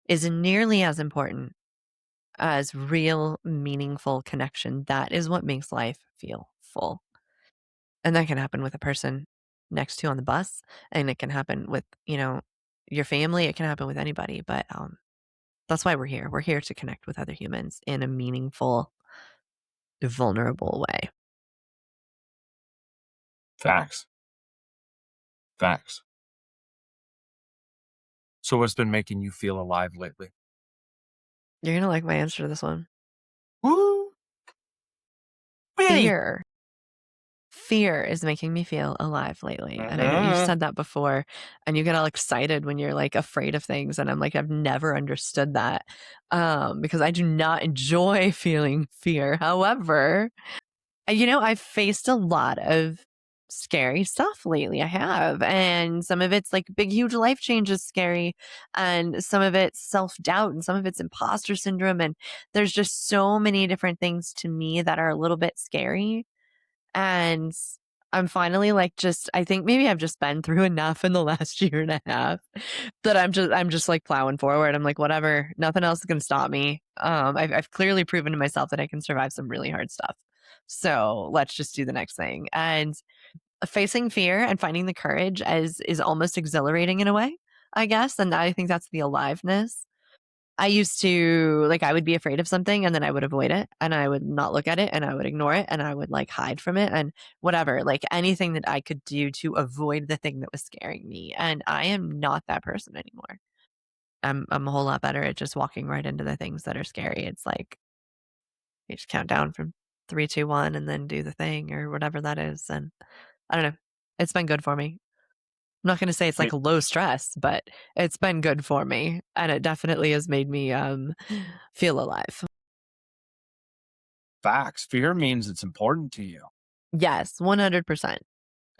is nearly as important as real, meaningful connection. That is what makes life feel full. And that can happen with a person next to you on the bus, and it can happen with, your family, it can happen with anybody, but, that's why we're here. We're here to connect with other humans in a meaningful, vulnerable way. Facts. Facts. So, what's been making you feel alive lately? You're gonna like my answer to this one. Woo! Really? Fear. Fear is making me feel alive lately, and I know you've Mhm. said that before, and you get all excited when you're, like, afraid of things, and I'm like, I've never understood that, because I do not enjoy feeling fear. However, I've faced a lot of scary stuff lately. I have. And some of it's like big, huge life changes scary. And some of it's self doubt and some of it's imposter syndrome. And there's just so many different things to me that are a little bit scary. And I'm finally like, I think maybe I've just been through enough in the last year and a half that I'm just like plowing forward. I'm like, whatever, nothing else is going to stop me. I've clearly proven to myself that I can survive some really hard stuff. So let's just do the next thing. And facing fear and finding the courage is almost exhilarating in a way, I guess. And I think that's the aliveness. I used to like I would be afraid of something and then I would avoid it and I would not look at it and I would ignore it and I would like hide from it and whatever, like anything that I could do to avoid the thing that was scaring me. And I am not that person anymore. I'm a whole lot better at just walking right into the things that are scary. It's like you just count down from 3, 2, 1 and then do the thing or whatever that is. And I don't know. It's been good for me. I'm not gonna say it's like It, low stress, but it's been good for me, and it definitely has made me, feel alive. facts. Fear means it's important to you. Yes, 100%.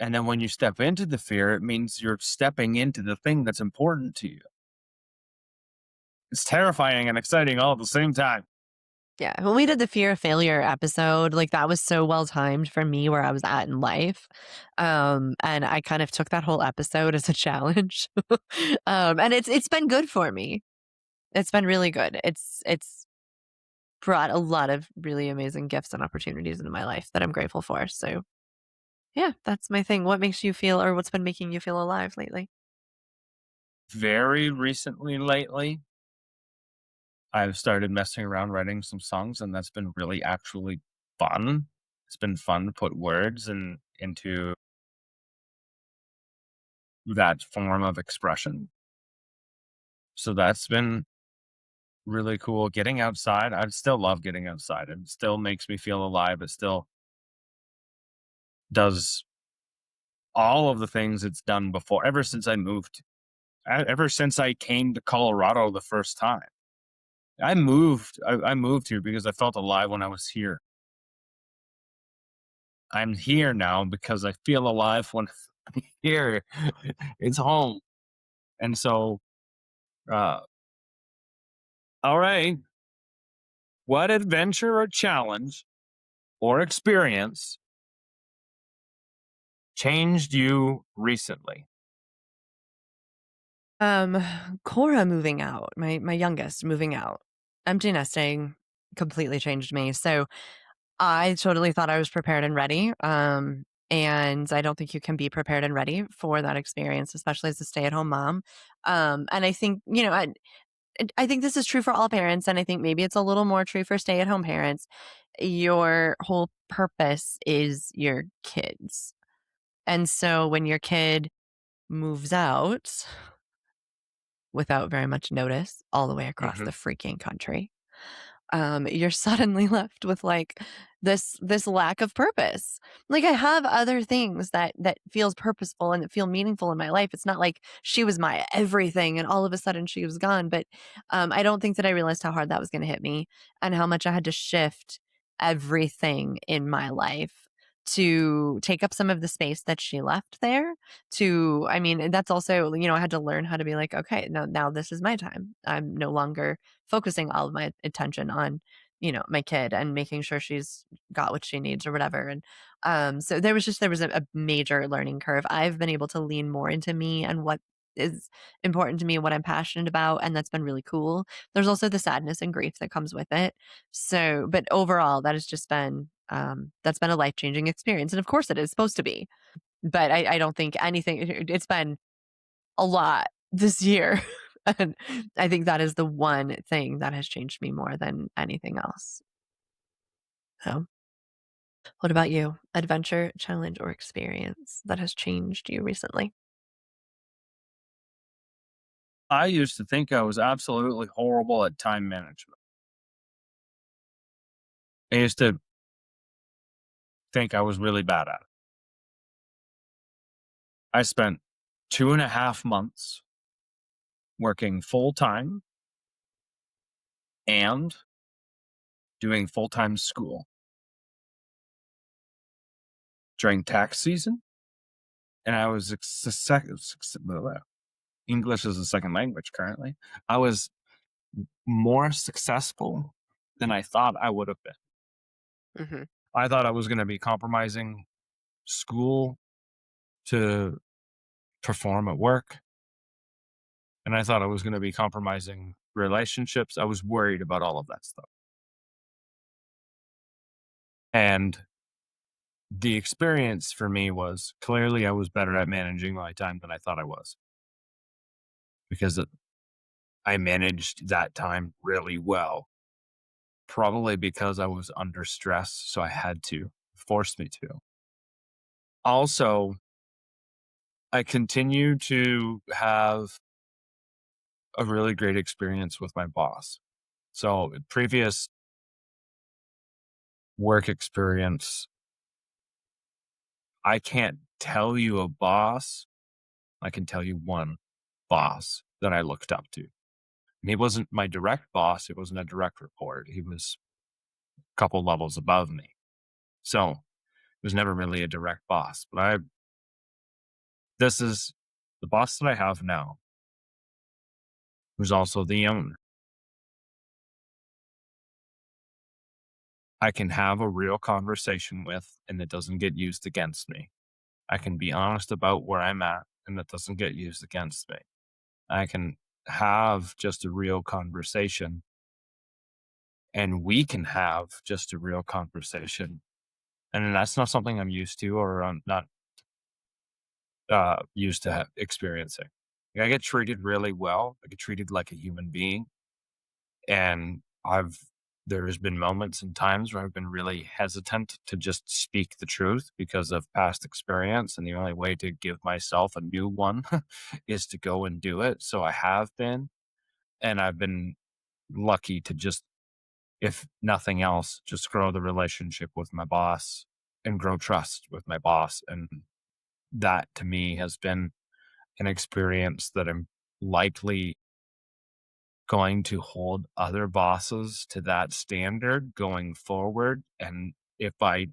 And then when you step into the fear, it means you're stepping into the thing that's important to you. It's terrifying and exciting all at the same time. Yeah, when we did the fear of failure episode, like, that was so well timed for me where I was at in life, and I kind of took that whole episode as a challenge, and it's been good for me. It's been really good. It's brought a lot of really amazing gifts and opportunities into my life that I'm grateful for, so yeah, that's my thing. What makes you feel or what's been making you feel alive lately? Very recently, lately, I've started messing around writing some songs, and that's been really actually fun. It's been fun to put words into that form of expression. So that's been really cool. Getting outside, I still love getting outside. It still makes me feel alive. It still does all of the things it's done before. Ever since I moved, ever since I came to Colorado the first time, I moved here because I felt alive when I was here. I'm here now because I feel alive when I'm here. It's home. And so, uh, all right, what adventure or challenge or experience changed you recently? Um, Cora moving out, my youngest moving out, empty nesting completely changed me. So I totally thought I was prepared and ready. And I don't think you can be prepared and ready for that experience, especially as a stay-at-home mom. And I think, I think this is true for all parents, and I think maybe it's a little more true for stay-at-home parents. Your whole purpose is your kids. And so when your kid moves out without very much notice all the way across Mhm. the freaking country, you're suddenly left with like this lack of purpose. Like I have other things that feels purposeful and that feel meaningful in my life. It's not like she was my everything and all of a sudden she was gone. But I don't think that I realized how hard that was going to hit me and how much I had to shift everything in my life to take up some of the space that she left there to I mean that's also I had to learn how to be like okay now this is my time. I'm no longer focusing all of my attention on, my kid and making sure she's got what she needs or whatever. And so there was a major learning curve. I've been able to lean more into me and what is important to me and what I'm passionate about. And that's been really cool. There's also the sadness and grief that comes with it. So, but overall, that has just been that's been a life changing experience. And of course it is supposed to be. But I don't think anything it's been a lot this year. And I think that is the one thing that has changed me more than anything else. So, what about you? Adventure, challenge, or experience that has changed you recently? I used to think I was absolutely horrible at time management. I used to think I was really bad at it. I spent 2.5 months working full time and doing full time school during tax season. And I was English is a second language currently. I was more successful than I thought I would have been. Mhm. I thought I was going to be compromising school to perform at work. And I thought I was going to be compromising relationships. I was worried about all of that stuff. And the experience for me was clearly I was better at managing my time than I thought I was because I managed that time really well, probably because I was under stress. So I had to force me to. Also, I continue to have a really great experience with my boss. So, previous work experience, I can't tell you a boss. I can tell you one boss that I looked up to. And he wasn't my direct boss. It wasn't a direct report. He was a couple levels above me. So, it was never really a direct boss. But this is the boss that I have now, who's also the owner. I can have a real conversation with, and it doesn't get used against me. I can be honest about where I'm at, and it doesn't get used against me. I can have just a real conversation, and we can have just a real conversation. And that's not something I'm used to or I'm not used to experiencing. Like, I get treated really well. I get treated like a human being. And there's been moments and times where I've been really hesitant to just speak the truth because of past experience. And the only way to give myself a new one is to go and do it. So I have been, and I've been lucky to just, if nothing else, just grow the relationship with my boss and grow trust with my boss. And that to me has been an experience that I'm likely going to hold other bosses to that standard going forward. And if I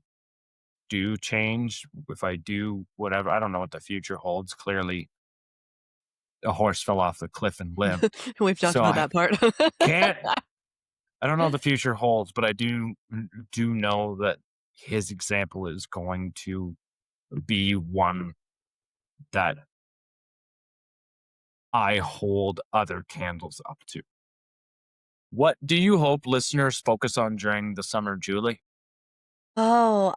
do change, if I do whatever, I don't know what the future holds. Clearly, a horse fell off the cliff and lived. We've talked So about I that part. can't, I don't know what the future holds, but I do know that his example is going to be one that I hold other candles up to. What do you hope listeners focus on during the summer, Julie? Oh,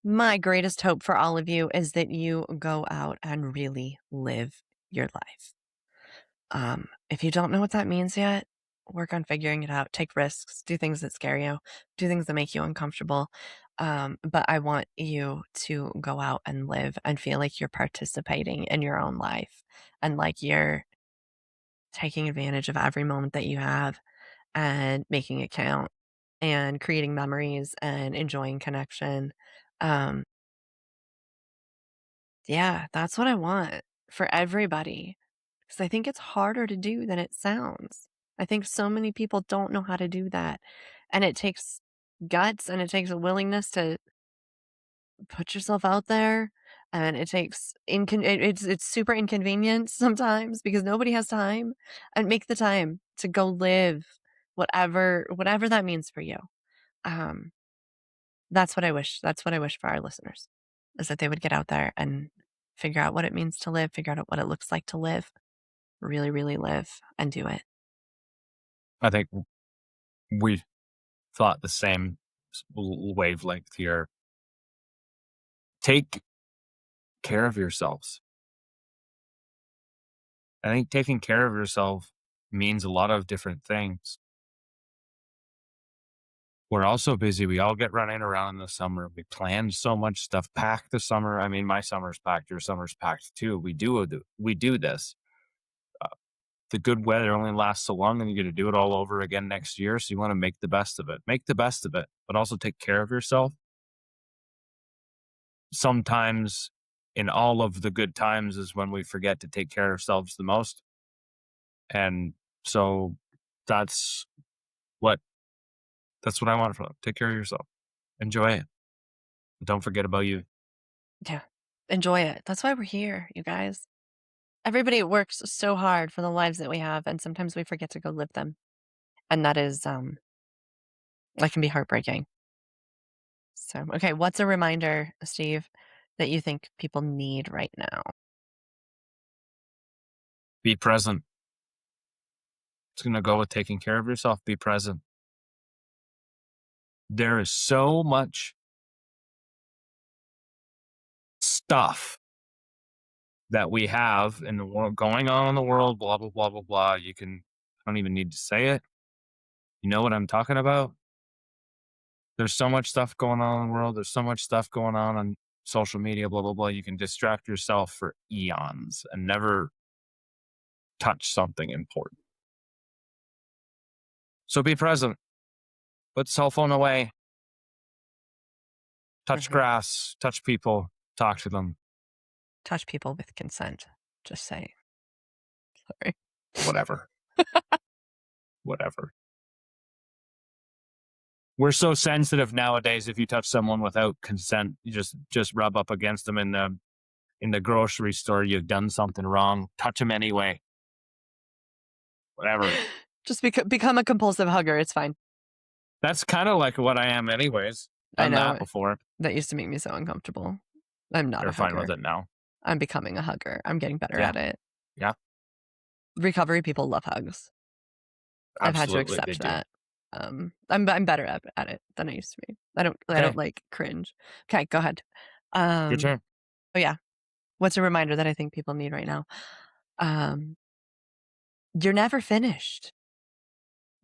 my greatest hope for all of you is that you go out and really live your life. If you don't know what that means yet, work on figuring it out. Take risks, do things that scare you, do things that make you uncomfortable. But I want you to go out and live and feel like you're participating in your own life and like you're taking advantage of every moment that you have and making it count and creating memories and enjoying connection. Um, yeah, that's what I want for everybody. Because I think it's harder to do than it sounds. I think so many people don't know how to do that. And it takes guts and it takes a willingness to put yourself out there. And it takes it's super inconvenient sometimes because nobody has time. And make the time to go live whatever that means for you. Um, that's what I wish. That's what I wish for our listeners is that they would get out there and figure out what it means to live, figure out what it looks like to live, really, really live and do it. I think we thought the same wavelength here. Take care of yourselves. I think taking care of yourself means a lot of different things. We're all so busy. We all get running around in the summer. We plan so much stuff, pack the summer. I mean, my summer's packed, your summer's packed too. We do this. Uh, the good weather only lasts so long, and you're going to do it all over again next year. So you want to make the best of it. Make the best of it, but also take care of yourself. Sometimes in all of the good times is when we forget to take care of ourselves the most. And so that's what that's what I want from them. Take care of yourself. Enjoy it. Don't forget about you. Yeah. Enjoy it. That's why we're here, you guys. Everybody works so hard for the lives that we have, and sometimes we forget to go live them. And that can be heartbreaking. So, okay, what's a reminder, Steve, that you think people need right now? Be present. It's going to go with taking care of yourself. Be present. There is so much stuff that we have in the world going on in the world, blah, blah, blah, blah, blah. I don't even need to say it. You know what I'm talking about? There's so much stuff going on in the world. There's so much stuff going on social media, blah, blah, blah. You can distract yourself for eons and never touch something important. So be present. Put cell phone away. Touch Mhm. grass. Touch people. Talk to them. Touch people with consent. Just say. Sorry. Whatever. Whatever. We're so sensitive nowadays. If you touch someone without consent, you just rub up against them in the grocery store. You've done something wrong. Touch them anyway. Whatever. Just become a compulsive hugger. It's fine. That's kind of like what I am, anyways. I Done know. that before. That used to make me so uncomfortable. I'm not They're a fine hugger. with it now. I'm becoming a hugger. I'm getting better Yeah. at it. Yeah. Recovery people love hugs. I've had to Absolutely, they accept do. that. I'm better at it than I used to be. I don't Okay. like cringe. Okay, go ahead. Your Um, turn. oh yeah. What's a reminder that I think people need right now? Um, you're never finished.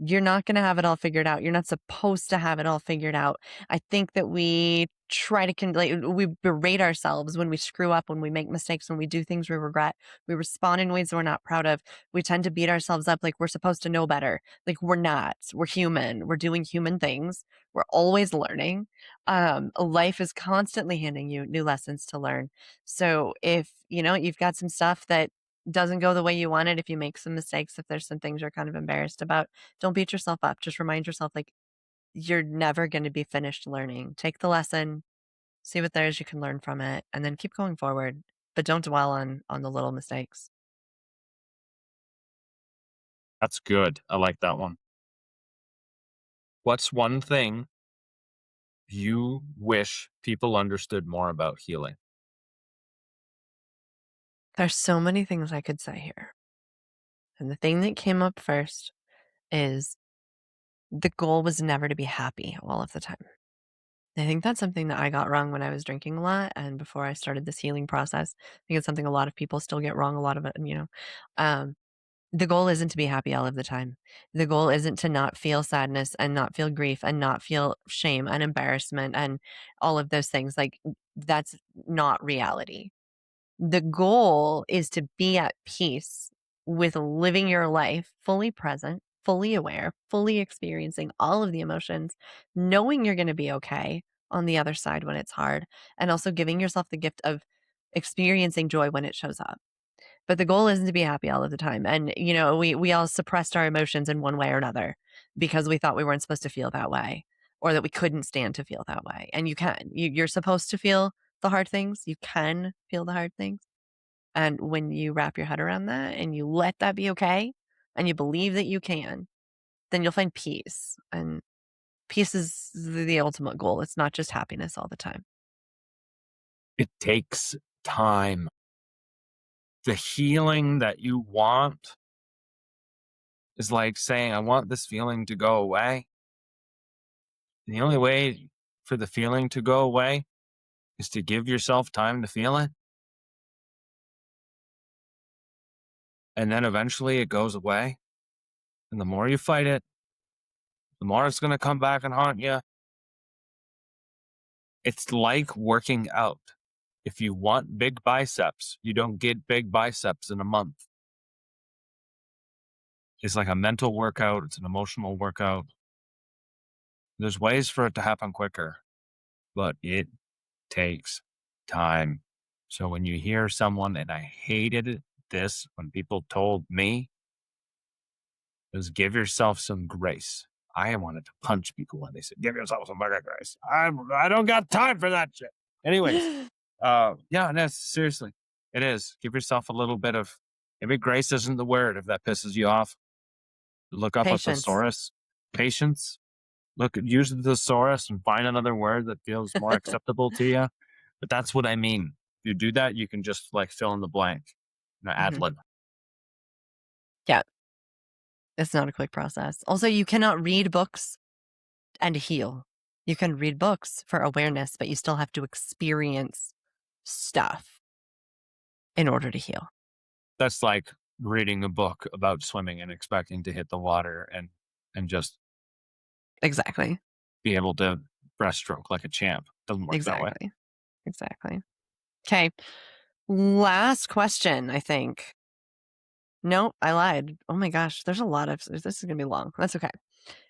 You're not going to have it all figured out. You're not supposed to have it all figured out. I think that we try to we berate ourselves when we screw up, when we make mistakes, when we do things we regret. We respond in ways we're not proud of. We tend to beat ourselves up like we're supposed to know better. Like we're not. We're human. We're doing human things. We're always learning. Life is constantly handing you new lessons to learn. So if you've got some stuff that doesn't go the way you wanted, if you make some mistakes, if there's some things you're kind of embarrassed about, don't beat yourself up. Just remind yourself, like, you're never going to be finished learning. Take the lesson, see what there is you can learn from it, and then keep going forward. But don't dwell on the little mistakes. That's good. I like that one. What's one thing you wish people understood more about healing? There's so many things I could say here. And the thing that came up first is the goal was never to be happy all of the time. I think that's something that I got wrong when I was drinking a lot and before I started this healing process. I think it's something a lot of people still get wrong. A lot of it, um, the goal isn't to be happy all of the time. The goal isn't to not feel sadness and not feel grief and not feel shame and embarrassment and all of those things. Like, that's not reality. The goal is to be at peace with living your life fully present, fully aware, fully experiencing all of the emotions, knowing you're going to be okay on the other side when it's hard, and also giving yourself the gift of experiencing joy when it shows up. But the goal isn't to be happy all of the time. And we all suppressed our emotions in one way or another because we thought we weren't supposed to feel that way or that we couldn't stand to feel that way. And you can. You're supposed to feel the hard things. You can feel the hard things. And when you wrap your head around that and you let that be okay and you believe that you can, then you'll find peace. And peace is the ultimate goal. It's not just happiness all the time. It takes time. The healing that you want is like saying, I want this feeling to go away. And the only way for the feeling to go away is to give yourself time to feel it. And then eventually it goes away. And the more you fight it, the more it's going to come back and haunt you. It's like working out. If you want big biceps, you don't get big biceps in a month. It's like a mental workout, it's an emotional workout. There's ways for it to happen quicker, but it takes time. So when you hear someone, and I hated this when people told me, is give yourself some grace. I wanted to punch people when they said, give yourself some fucking grace. I don't got time for that shit. Anyways, yeah, no, seriously, it is. Give yourself a little bit of, maybe grace isn't the word if that pisses you off. Look up a Patience. thesaurus. Patience. Use the thesaurus and find another word that feels more acceptable to you. But that's what I mean. If you do that, you can just like fill in the blank, ad Mhm. lib. Yeah, it's not a quick process. Also, you cannot read books and heal. You can read books for awareness, but you still have to experience stuff in order to heal. That's like reading a book about swimming and expecting to hit the water and just Exactly. be able to breaststroke like a champ. Doesn't work that way. Exactly. Exactly. Okay. Last question, I think. No, I lied. Oh my gosh, there's a lot of this is gonna be long. That's okay.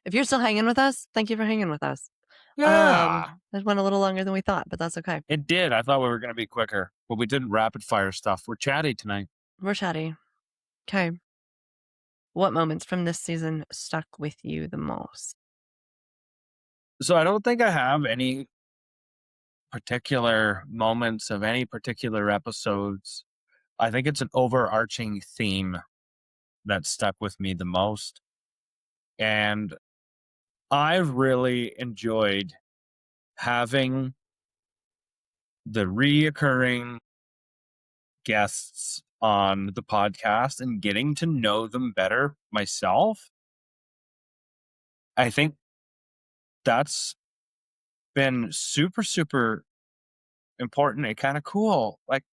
If you're still hanging with us, thank you for hanging with us. Yeah, That went a little longer than we thought, but that's okay. it did. I thought we were going to be quicker, but we did rapid fire stuff. We're chatty tonight. We're chatty. Okay. What moments from this season stuck with you the most? So I don't think I have any particular moments of any particular episodes. I think it's an overarching theme that stuck with me the most. And I've really enjoyed having the reoccurring guests on the podcast and getting to know them better myself. I think that's been super, super important and kind of cool. Like,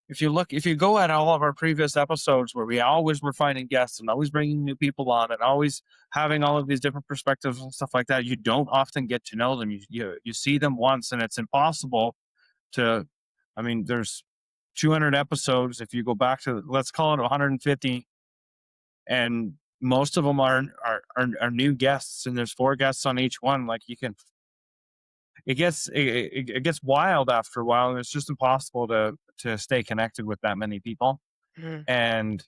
if you go at all of our previous episodes where we always were finding guests and always bringing new people on and always having all of these different perspectives and stuff like that, you don't often get to know them. You see them once, and it's impossible to. I mean, there's 200 episodes. If you go back to, let's call it 150, and most of them are new guests, and there's 4 guests on each one. Like, you can, it gets wild after a while, and it's just impossible to stay connected with that many people. Mhm. And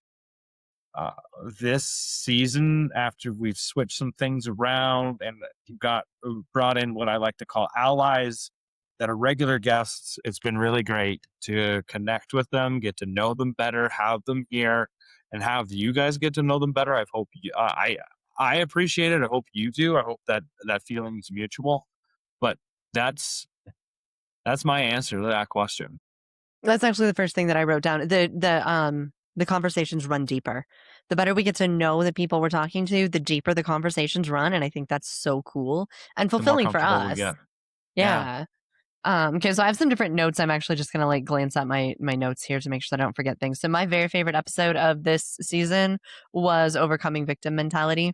uh, this season, after we've switched some things around and got brought in what I like to call allies that are regular guests, it's been really great to connect with them, get to know them better, have them here, and have you guys get to know them better. I hope I appreciate it. I hope you do. I hope that feeling is mutual. But that's that's my answer to that question. That's actually the first thing that I wrote down. The conversations run deeper. The better we get to know the people we're talking to, the deeper the conversations run, and I think that's so cool and The more fulfilling for comfortable we us. get. Yeah. Yeah. Okay, so I have some different notes. I'm actually just gonna like glance at my notes here to make sure that I don't forget things. So my very favorite episode of this season was overcoming victim mentality.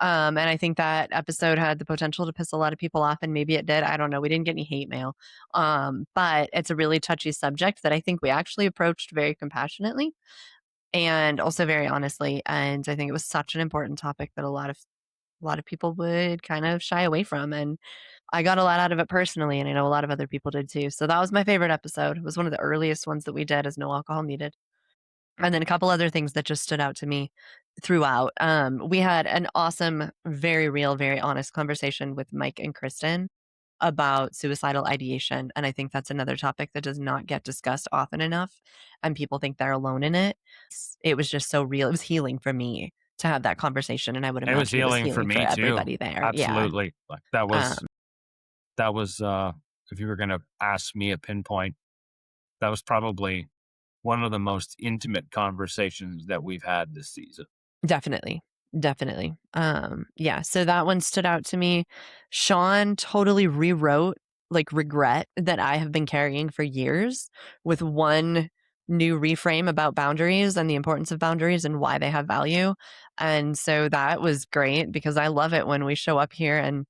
And I think that episode had the potential to piss a lot of people off, and maybe it did. I don't know. We didn't get any hate mail. But it's a really touchy subject that I think we actually approached very compassionately and also very honestly. And I think it was such an important topic that a lot of people would kind of shy away from. And I got a lot out of it personally, and I know a lot of other people did too. So that was my favorite episode. It was one of the earliest ones that we did as No Alcohol Needed. And then a couple other things that just stood out to me throughout. We had an awesome, very real, very honest conversation with Mike and Kristen about suicidal ideation. And I think that's another topic that does not get discussed often enough. And people think they're alone in it. It was just so real. It was healing for me to have that conversation. And I would It was imagine it was healing for healing for me too. everybody there. Yeah. Absolutely. Like, Um, that was if you were going to ask me a pinpoint, that was probably one of the most intimate conversations that we've had this season. Definitely. Definitely. Yeah, so that one stood out to me. Sean totally rewrote like regret that I have been carrying for years with one new reframe about boundaries and the importance of boundaries and why they have value. And so that was great because I love it when we show up here and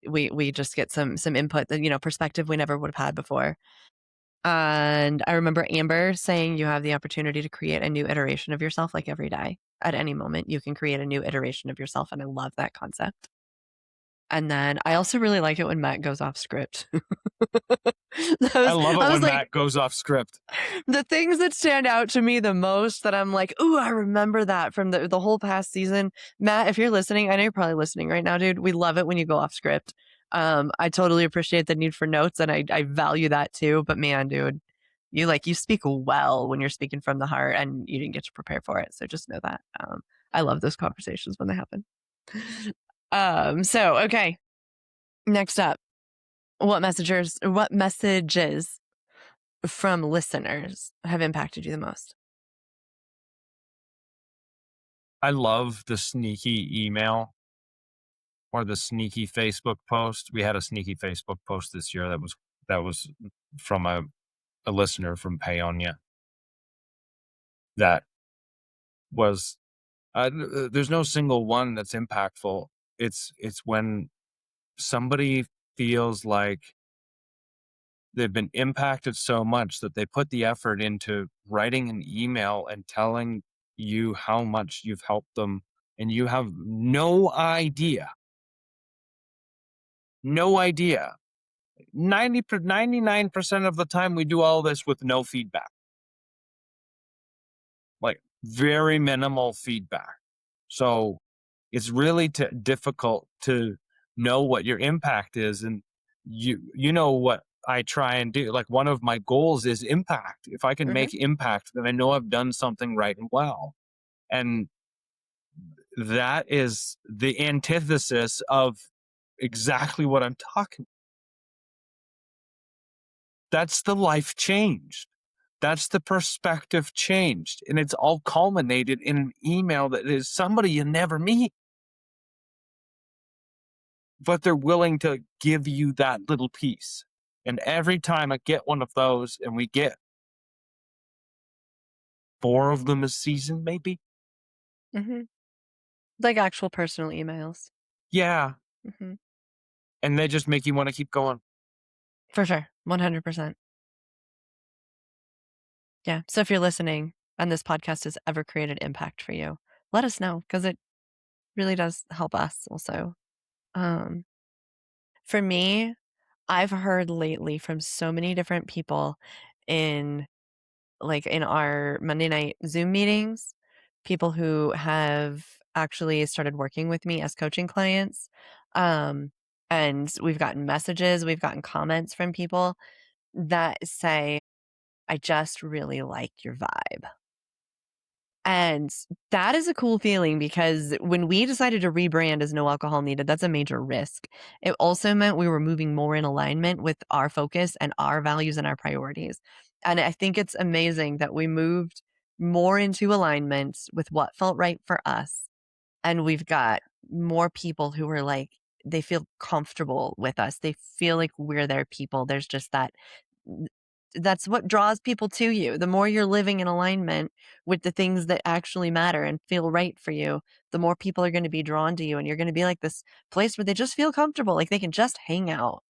we just get some input that, perspective we never would have had before. And I remember Amber saying you have the opportunity to create a new iteration of yourself like every day. At any moment, you can create a new iteration of yourself. And I love that concept. And then I also really like it when Matt goes off script. I love it I was when like, Matt goes off script. the things that stand out to me the most that I'm like, ooh, I remember that from the whole past season. Matt, if you're listening, I know you're probably listening right now, dude. We love it when you go off script. I totally appreciate the need for notes and I value that too. But man, dude, you speak well when you're speaking from the heart and you didn't get to prepare for it. So just know that. I love those conversations when they happen. So okay. Next up, what messages from listeners have impacted you the most? I love the sneaky email or the sneaky Facebook post. We had a sneaky Facebook post this year that was from a listener from Paonia. That was there's no single one that's impactful. It's when somebody feels like they've been impacted so much that they put the effort into writing an email and telling you how much you've helped them, and you have no idea. No idea. 99% of the time we do all this with no feedback. Like, very minimal feedback. So it's really difficult to know what your impact is. And you know what I try and do. Like, one of my goals is impact. If I can Hmm. make impact, then I know I've done something right and well. And that is the antithesis of exactly what I'm talking. That's the life changed. That's the perspective changed. And it's all culminated in an email that is somebody you never meet, but they're willing to give you that little piece. And every time I get one of those and we get 4 of them a season, maybe? Hmm. Like actual personal emails. Yeah, Hmm. and they just make you wanna keep going. For sure. 100%. Yeah. So if you're listening and this podcast has ever created impact for you, let us know because it really does help us also. Um, for me, I've heard lately from so many different people in in our Monday night Zoom meetings, people who have actually started working with me as coaching clients. Um, and we've gotten messages, we've gotten comments from people that say, I just really like your vibe. And that is a cool feeling because when we decided to rebrand as No Alcohol Needed, that's a major risk. It also meant we were moving more in alignment with our focus and our values and our priorities. And I think it's amazing that we moved more into alignment with what felt right for us. And we've got more people who are like, they feel comfortable with us. They feel like we're their people. There's just that's what draws people to you. The more you're living in alignment with the things that actually matter and feel right for you, the more people are going to be drawn to you. And you're going to be like this place where they just feel comfortable, like they can just hang out.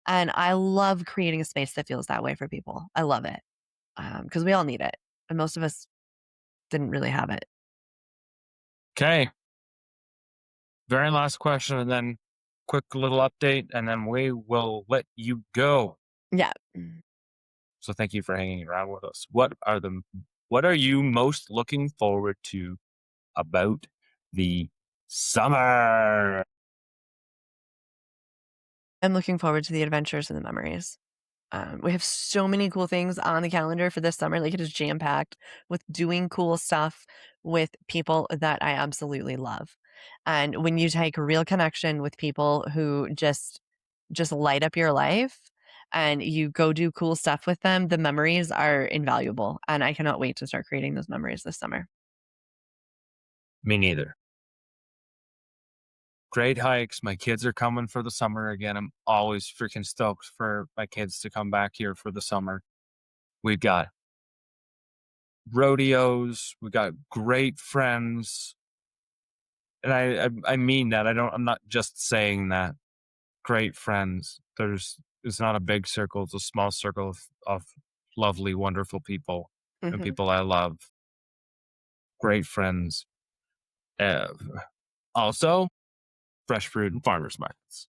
And I love creating a space that feels that way for people. I love it because we all need it. And most of us didn't really have it. Okay, very last question, and then quick little update, and then we will let you go. Yeah. So thank you for hanging around with us. What are you most looking forward to about the summer? I'm looking forward to the adventures and the memories. We have so many cool things on the calendar for this summer. Like it is jam packed with doing cool stuff with people that I absolutely love. And when you take real connection with people who just light up your life and you go do cool stuff with them, the memories are invaluable. And I cannot wait to start creating those memories this summer. Me neither. Great hikes. My kids are coming for the summer again. I'm always freaking stoked for my kids to come back here for the summer. We've got rodeos. We got great friends, and I mean that. I'm not just saying that. Great friends. It's not a big circle. It's a small circle of lovely, wonderful people and Hmm. people I love. Great friends. Uh, Also, fresh fruit and farmers markets.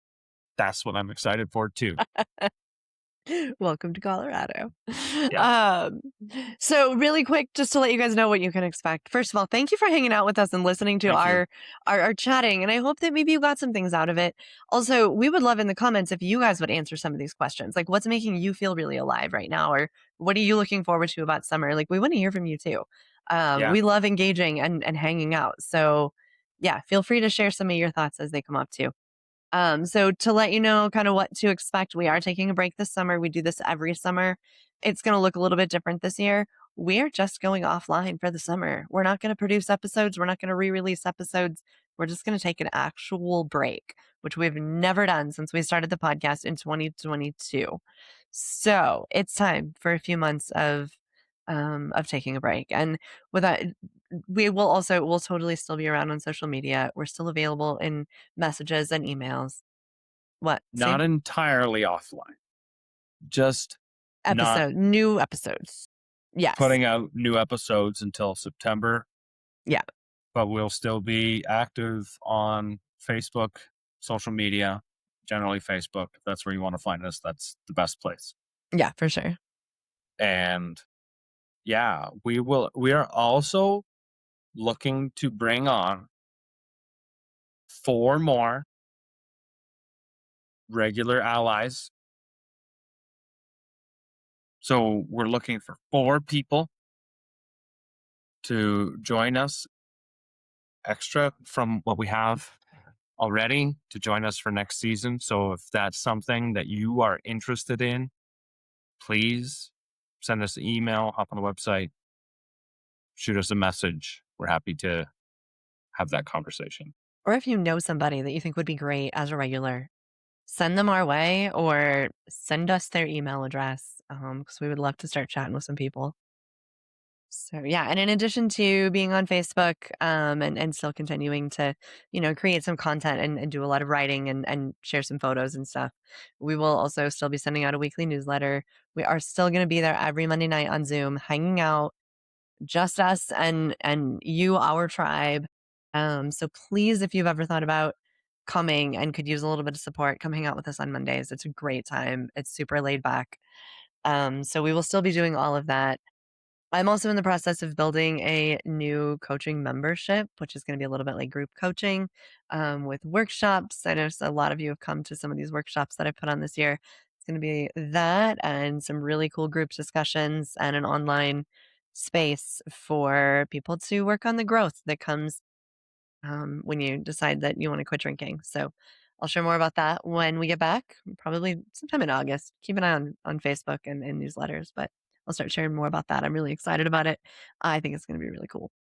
That's what I'm excited for too. Welcome to Colorado. Yeah. Um, so really quick, just to let you guys know what you can expect. First of all, thank you for hanging out with us and listening to Thank you. our chatting. And I hope that maybe you got some things out of it. Also, we would love in the comments if you guys would answer some of these questions. Like what's making you feel really alive right now? Or what are you looking forward to about summer? Like we want to hear from you too. Yeah. We love engaging and hanging out. So yeah, feel free to share some of your thoughts as they come up too. So to let you know kind of what to expect, we are taking a break this summer. We do this every summer. It's going to look a little bit different this year. We're just going offline for the summer. We're not going to produce episodes. We're not going to re-release episodes. We're just going to take an actual break, which we've never done since we started the podcast in 2022. So it's time for a few months of taking a break. And with that, we'll totally still be around on social media. We're still available in messages and emails. What? Not Same entirely offline. Just not new episodes. Yes. putting out new episodes until September, Yeah. but we'll still be active on Facebook, social media, generally Facebook. If that's where you want to find us, that's the best place. Yeah, for sure. And yeah, we are also looking to bring on 4 more regular allies. So we're looking for 4 people to join us extra from what we have already to join us for next season. So if that's something that you are interested in, please send us an email, hop on the website, shoot us a message. We're happy to have that conversation. Or if you know somebody that you think would be great as a regular, send them our way or send us their email address because we would love to start chatting with some people. So yeah, and in addition to being on Facebook, and still continuing to, create some content and do a lot of writing and share some photos and stuff, we will also still be sending out a weekly newsletter. We are still going to be there every Monday night on Zoom, hanging out, just us and you, our tribe. So please, if you've ever thought about coming and could use a little bit of support, come hang out with us on Mondays. It's a great time. It's super laid back. So we will still be doing all of that. I'm also in the process of building a new coaching membership, which is going to be a little bit like group coaching, with workshops. I know a lot of you have come to some of these workshops that I put on this year. It's going to be that and some really cool group discussions and an online space for people to work on the growth that comes when you decide that you want to quit drinking. So I'll share more about that when we get back, probably sometime in August. Keep an eye on Facebook and newsletters, but I'll start sharing more about that. I'm really excited about it. I think it's going to be really cool.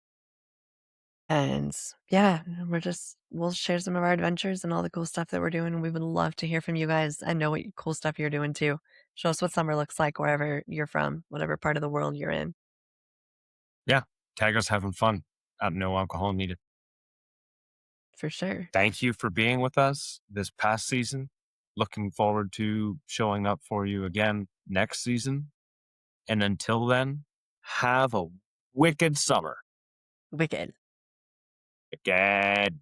And yeah, we'll share some of our adventures and all the cool stuff that we're doing. We would love to hear from you guys and know what cool stuff you're doing too. Show us what summer looks like wherever you're from, whatever part of the world you're in. Yeah. Tag us having fun at No Alcohol Needed. For sure. Thank you for being with us this past season. Looking forward to showing up for you again next season. And until then, have a wicked summer. Wicked. Wicked.